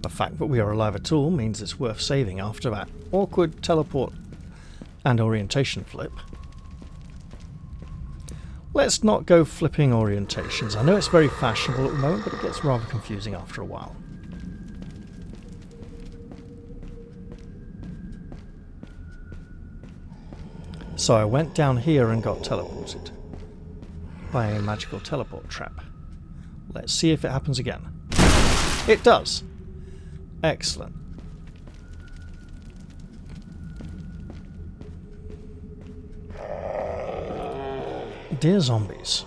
The fact that we are alive at all means it's worth saving after that awkward teleport and orientation flip. Let's not go flipping orientations. I know it's very fashionable at the moment, but it gets rather confusing after a while. So I went down here and got teleported by a magical teleport trap. Let's see if it happens again. It does! Excellent. Dear zombies.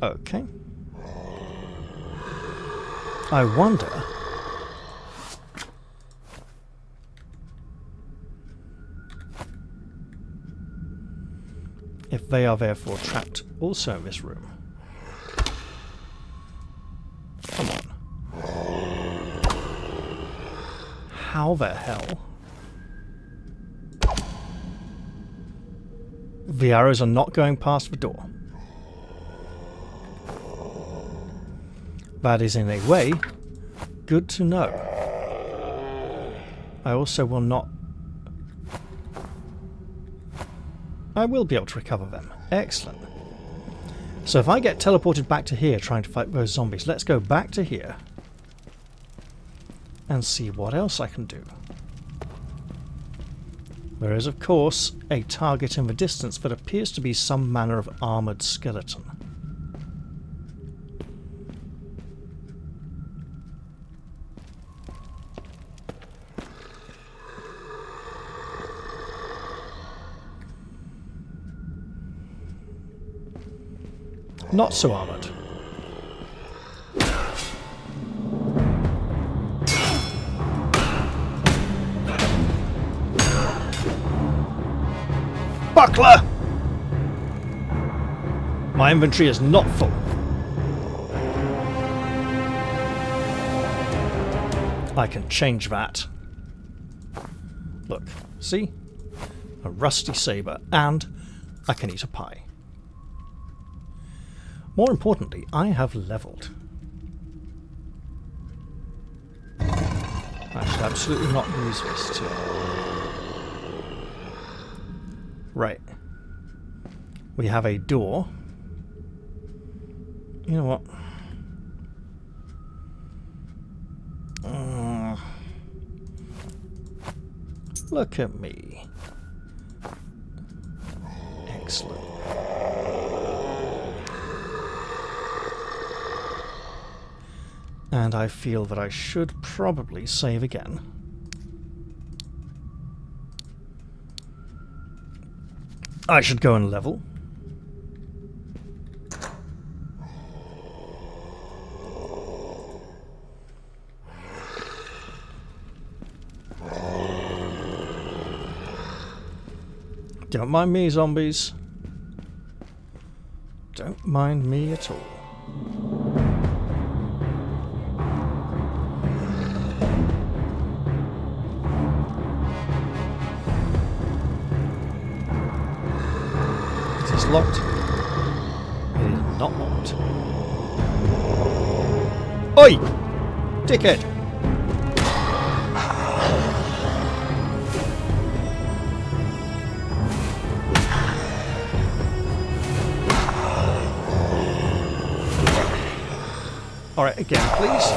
Okay. I wonder if they are therefore trapped also in this room. Come on. How the hell? The arrows are not going past the door. That is in a way good to know. I also will not... I will be able to recover them. Excellent. So if I get teleported back to here trying to fight those zombies, let's go back to here and see what else I can do. There is, of course, a target in the distance that appears to be some manner of armoured skeleton. Not so armoured. Buckler! My inventory is not full. I can change that. Look, see? A rusty saber, and I can eat a pie. More importantly, I have leveled. I should absolutely not use this too. Right. We have a door. You know what? Look at me. Excellent. And I feel that I should probably save again. I should go and level. Don't mind me, zombies. Don't mind me at all. Locked. It is not locked. Oi! Dickhead! Alright, again, please.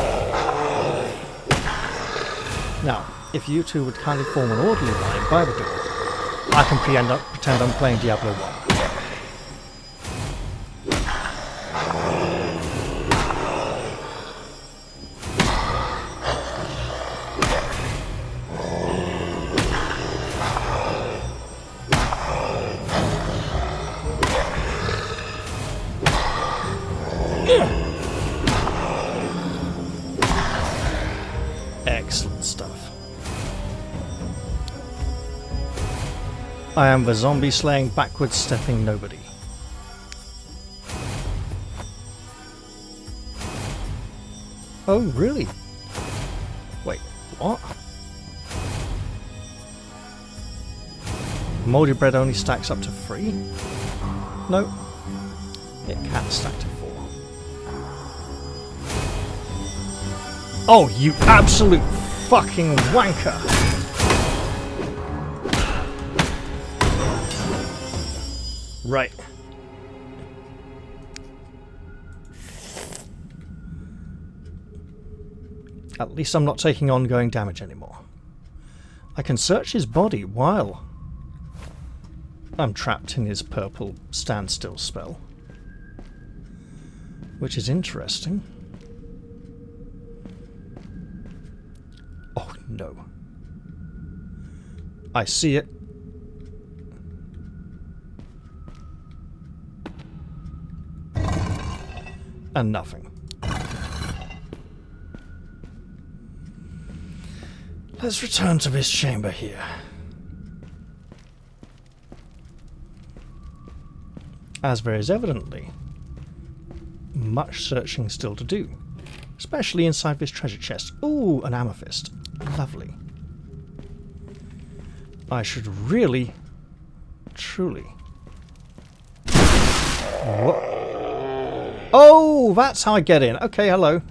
Now, if you two would kindly form an orderly line by the door, I can pretend I'm playing Diablo 1. Excellent stuff. I am the zombie slaying backwards stepping nobody. Oh, really? Wait, what? Moldy bread only stacks up to 3? No, it can stack to 4. Oh, you absolute fucking wanker! Right. At least I'm not taking ongoing damage anymore. I can search his body while I'm trapped in his purple standstill spell, which is interesting. Oh no. I see it. And nothing. Let's return to this chamber here. As there is evidently much searching still to do, especially inside this treasure chest. Ooh, an amethyst. Lovely. I should really, truly... Whoa. Oh, that's how I get in. Okay, hello.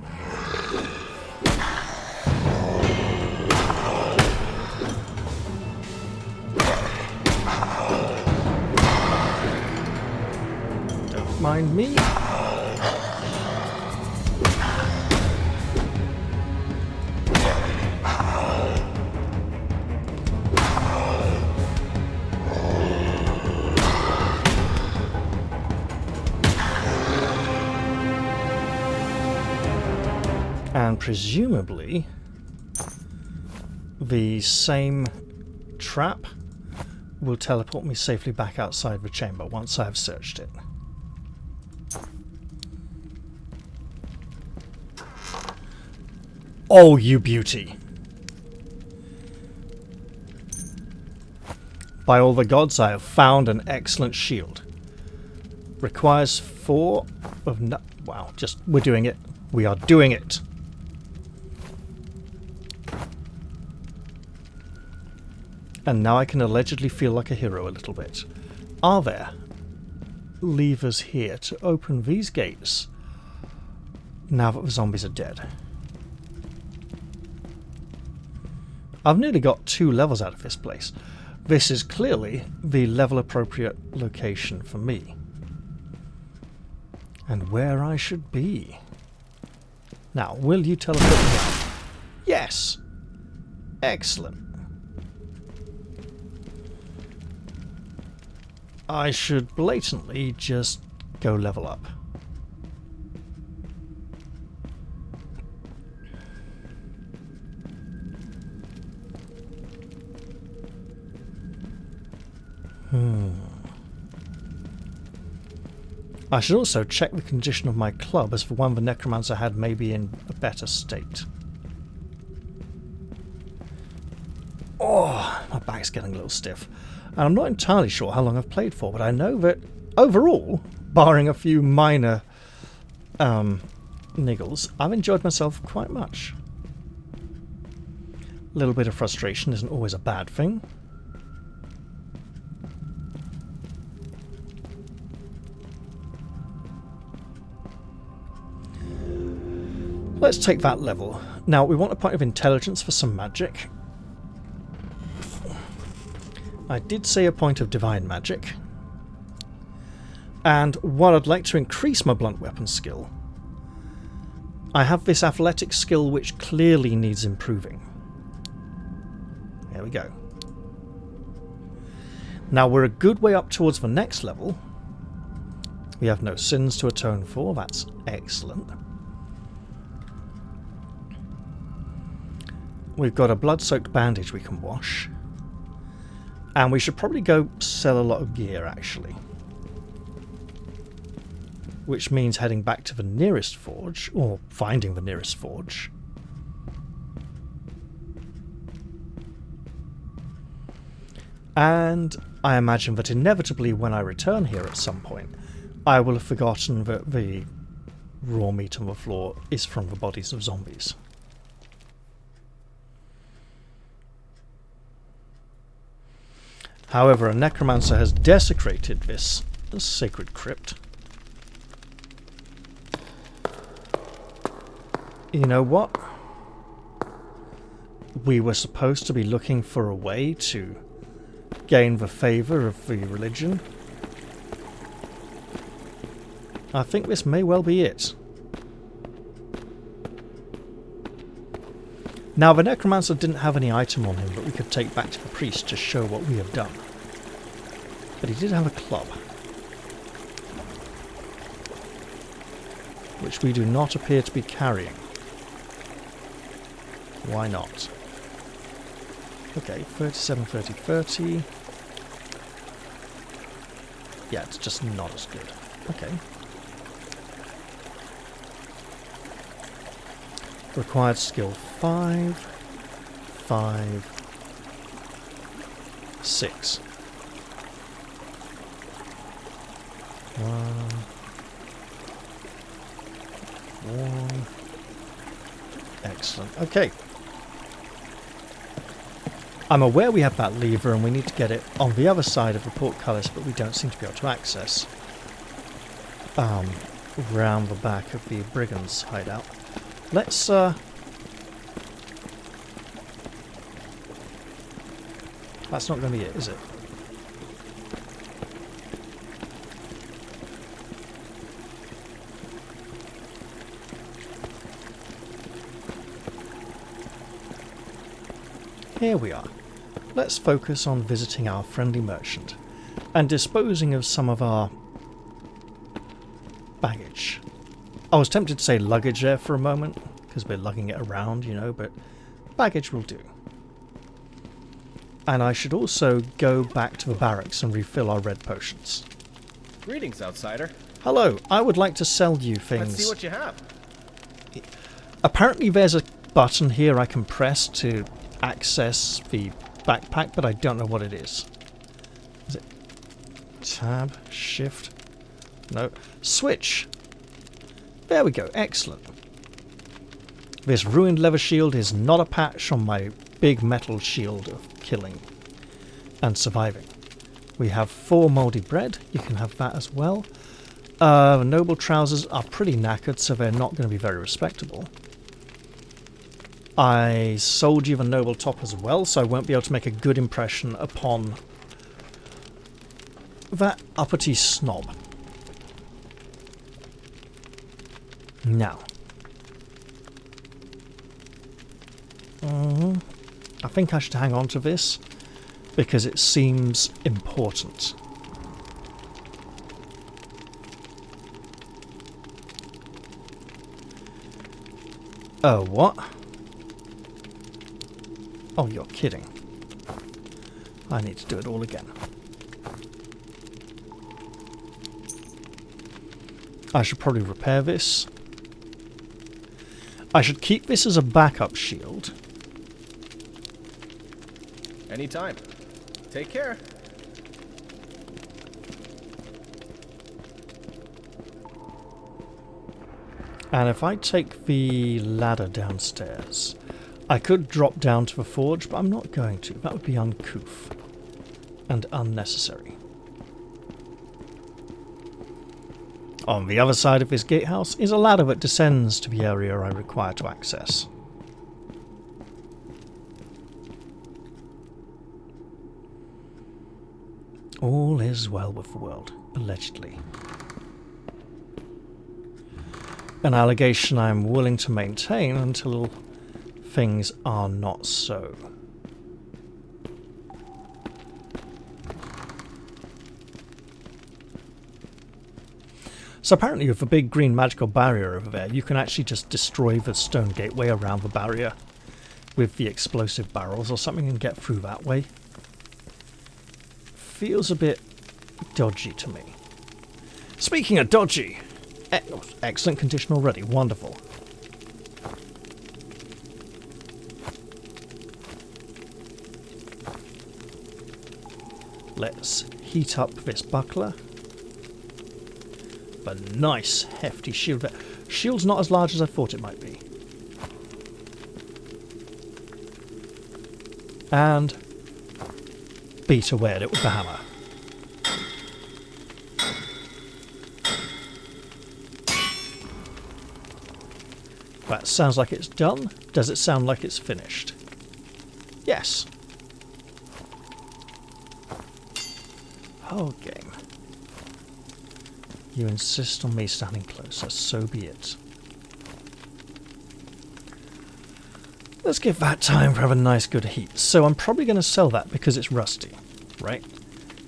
Don't mind me. And presumably the same trap will teleport me safely back outside the chamber once I have searched it. Oh, you beauty! By all the gods, I have found an excellent shield. Requires 4 of no... Wow, just... we're doing it. We are doing it! And now I can allegedly feel like a hero a little bit. Are there levers here to open these gates now that the zombies are dead? I've nearly got 2 levels out of this place. This is clearly the level appropriate location for me. And where I should be. Now, will you teleport me out? Yes! Excellent. I should blatantly just go level up. I should also check the condition of my club, as for one the Necromancer had maybe in a better state. Oh, my back's getting a little stiff. And I'm not entirely sure how long I've played for, but I know that overall, barring a few minor niggles, I've enjoyed myself quite much. A little bit of frustration isn't always a bad thing. Let's take that level. Now, we want a point of intelligence for some magic. I did say a point of divine magic. And while I'd like to increase my blunt weapon skill, I have this athletic skill which clearly needs improving. There we go. Now we're a good way up towards the next level. We have no sins to atone for, that's excellent. We've got a blood-soaked bandage we can wash. And we should probably go sell a lot of gear, actually. Which means heading back to the nearest forge, or finding the nearest forge. And I imagine that inevitably when I return here at some point, I will have forgotten that the raw meat on the floor is from the bodies of zombies. However, a Necromancer has desecrated this sacred crypt. You know what? We were supposed to be looking for a way to gain the favour of the religion. I think this may well be it. Now, the Necromancer didn't have any item on him that we could take back to the priest to show what we have done. But he did have a club, which we do not appear to be carrying. Why not? Okay, 37, 30, 30. Yeah, it's just not as good. Okay. Required skill 5, 5, 6. 1. Excellent. Okay. I'm aware we have that lever and we need to get it on the other side of the portcullis, but we don't seem to be able to access round the back of the brigands' hideout. Let's that's not going to be it, is it? Here we are. Let's focus on visiting our friendly merchant and disposing of some of our baggage. I was tempted to say luggage there for a moment, because we're lugging it around, you know, but baggage will do. And I should also go back to the barracks and refill our red potions. Greetings, outsider. Hello, I would like to sell you things. Let's see what you have. Apparently there's a button here I can press to access the backpack, but I don't know what it is. Is it tab, shift? No. Switch! There we go, excellent. This ruined leather shield is not a patch on my big metal shield of killing and surviving. We have 4 mouldy bread, you can have that as well. Noble trousers are pretty knackered, so they're not going to be very respectable. I sold you the noble top as well, so I won't be able to make a good impression upon that uppity snob. Now, I think I should hang on to this because it seems important. Oh, what? Oh, you're kidding. I need to do it all again. I should probably repair this. I should keep this as a backup shield. Anytime. Take care. And if I take the ladder downstairs, I could drop down to the forge, but I'm not going to. That would be uncouth and unnecessary. On the other side of this gatehouse is a ladder that descends to the area I require to access. All is well with the world, allegedly. An allegation I am willing to maintain until things are not so. So apparently with the big green magical barrier over there, you can actually just destroy the stone gateway around the barrier with the explosive barrels or something and get through that way. Feels a bit dodgy to me. Speaking of dodgy, excellent condition already, wonderful. Let's heat up this buckler. A nice hefty shield. Shield's not as large as I thought it might be. And beat away at it with the hammer. That sounds like it's done. Does it sound like it's finished? Yes. Oh, game. You insist on me standing closer, so be it. Let's give that time for have a nice good heat. So I'm probably going to sell that because it's rusty, right?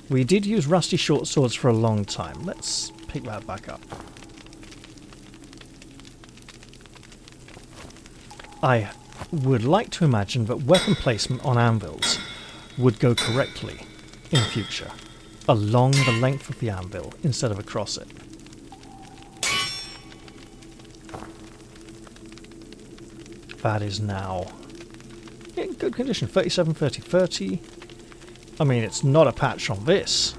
We did use rusty short swords for a long time. Let's pick that back up. I would like to imagine that weapon placement on anvils would go correctly in future, along the length of the anvil instead of across it. That is now in good condition. 37, 30, 30. I mean, it's not a patch on this.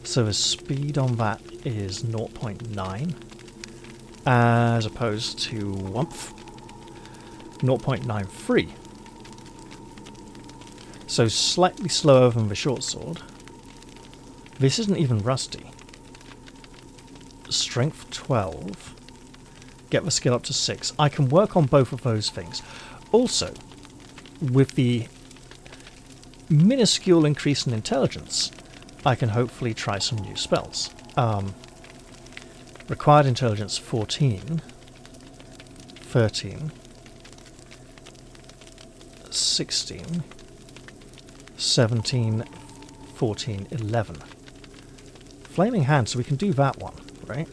So the speed on that is 0.9 as opposed to 0.93. So slightly slower than the short sword. This isn't even rusty. Strength 12. Get the skill up to 6. I can work on both of those things. Also, with the minuscule increase in intelligence, I can hopefully try some new spells. Required intelligence 14, 13, 16, 17, 14, 11. Flaming Hand, so we can do that one, right?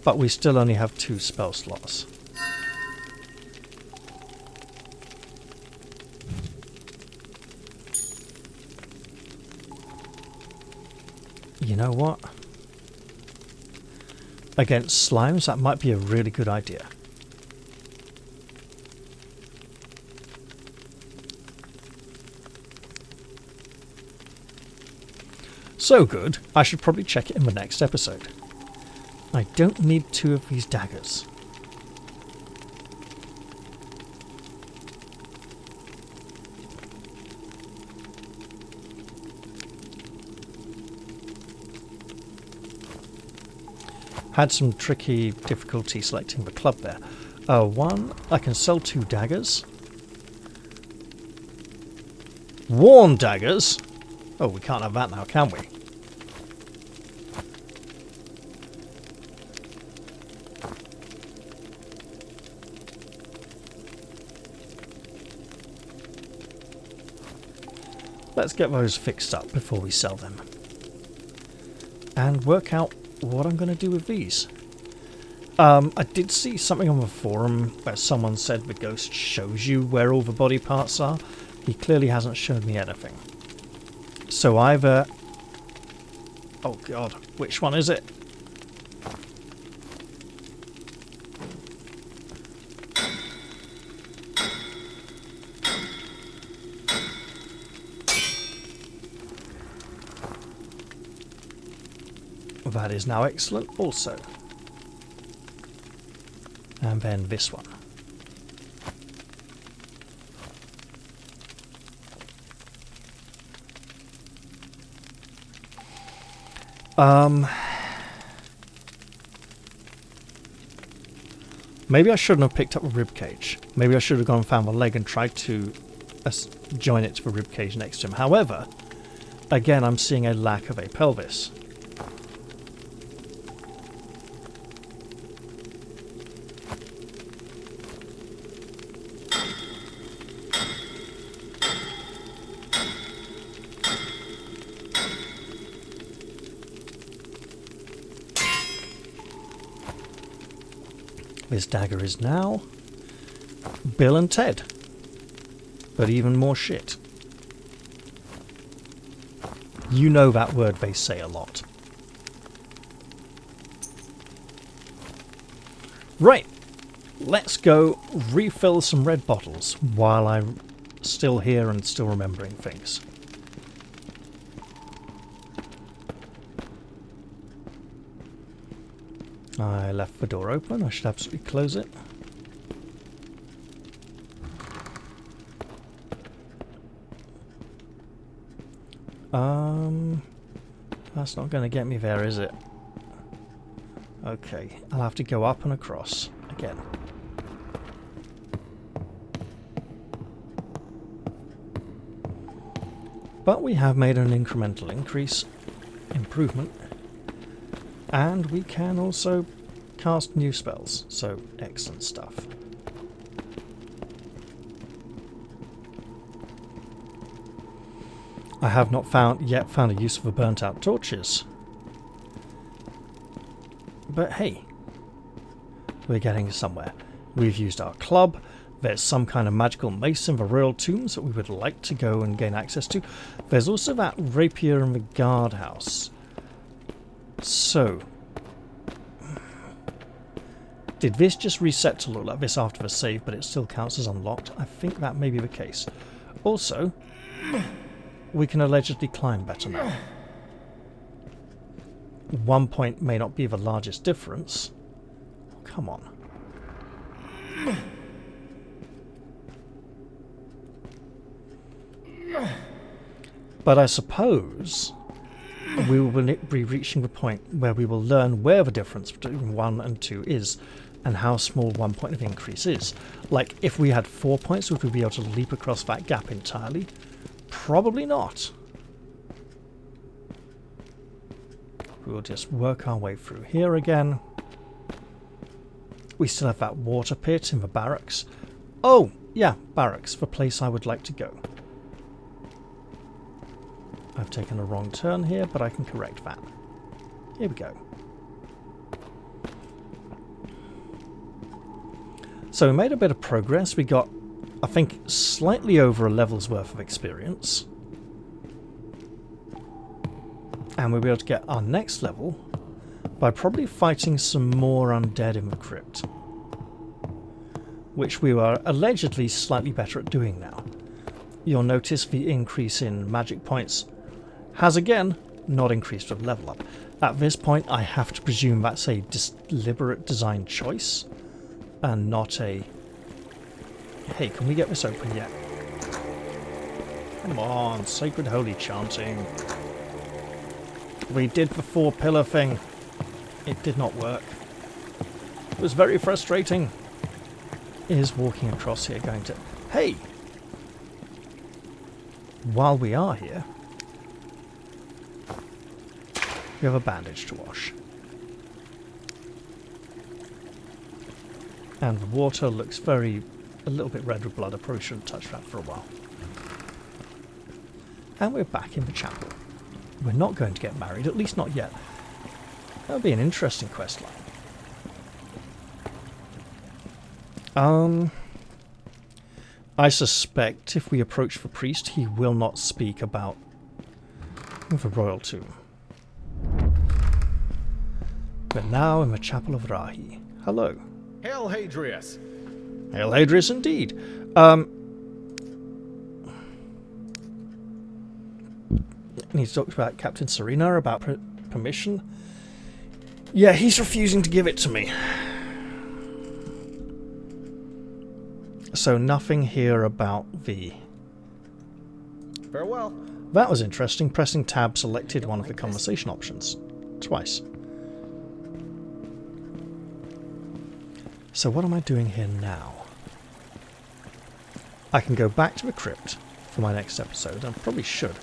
But we still only have 2 spell slots. You know what? Against slimes, that might be a really good idea. So good, I should probably check it in the next episode. I don't need 2 of these daggers. Had some tricky difficulty selecting the club there. One, I can sell 2 daggers. Worn daggers? Oh, we can't have that now, can we? Let's get those fixed up before we sell them. And work out what I'm going to do with these. I did see something on the forum where someone said the ghost shows you where all the body parts are. He clearly hasn't shown me anything. So either... Oh god, which one is it? That is now excellent also. And then this one. Maybe I shouldn't have picked up a ribcage. Maybe I should have gone and found the leg and tried to join it to the ribcage next to him. However, again, I'm seeing a lack of a pelvis. This dagger is now Bill and Ted, but even more shit. You know that word they say a lot. Right, let's go refill some red bottles while I'm still here and still remembering things. I left the door open. I should absolutely close it. That's not going to get me there, is it? Okay, I'll have to go up and across again. But we have made an improvement. And we can also cast new spells, so excellent stuff. I have not yet found a use for burnt out torches. But hey, we're getting somewhere. We've used our club. There's some kind of magical mace in the royal tombs that we would like to go and gain access to. There's also that rapier in the guardhouse. So, did this just reset to look like this after the save, but it still counts as unlocked? I think that may be the case. Also, we can allegedly climb better now. 1 point may not be the largest difference. Come on. But I suppose we will be reaching the point where we will learn where the difference between 1 and 2 is, and how small 1 point of increase is. Like, if we had 4 points, would we be able to leap across that gap entirely? Probably not. We'll just work our way through here again. We still have that water pit in the barracks. Oh, yeah, barracks, the place I would like to go. I've taken a wrong turn here, but I can correct that. Here we go. So we made a bit of progress. We got, I think, slightly over a level's worth of experience. And we'll be able to get our next level by probably fighting some more undead in the crypt, which we were allegedly slightly better at doing now. You'll notice the increase in magic points has again not increased with level up. At this point I have to presume that's a deliberate design choice and not a, hey, can we get this open yet? Come on, sacred holy chanting. We did the 4-pillar thing. It did not work. It was very frustrating. Is walking across here going to... Hey! While we are here, we have a bandage to wash. And the water looks a little bit red with blood. I probably shouldn't touch that for a while. And we're back in the chapel. We're not going to get married, at least not yet. That would be an interesting quest line. I suspect if we approach the priest, he will not speak about the royal tomb. But now in the chapel of Rahi. Hello. Hail Hadrius! Hail Hadrius indeed. Need to talk about Captain Cerenar about permission. Yeah, he's refusing to give it to me. So nothing here about V. Farewell. That was interesting. Pressing tab selected one of the conversation options. Twice. So what am I doing here now? I can go back to the crypt for my next episode, and probably should,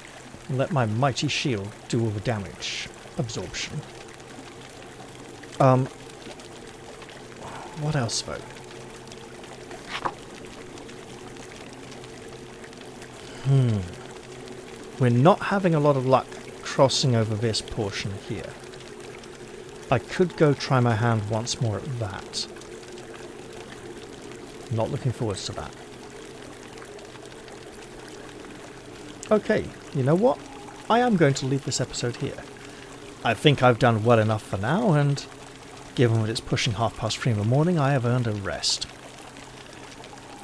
and let my mighty shield do all the damage absorption. What else though? We're not having a lot of luck crossing over this portion here. I could go try my hand once more at that. Not looking forward to that. Okay, you know what? I am going to leave this episode here. I think I've done well enough for now, and given that it's pushing 3:30 in the morning, I have earned a rest.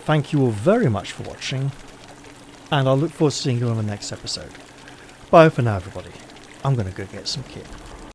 Thank you all very much for watching, and I'll look forward to seeing you on the next episode. Bye for now, everybody. I'm going to go get some kip.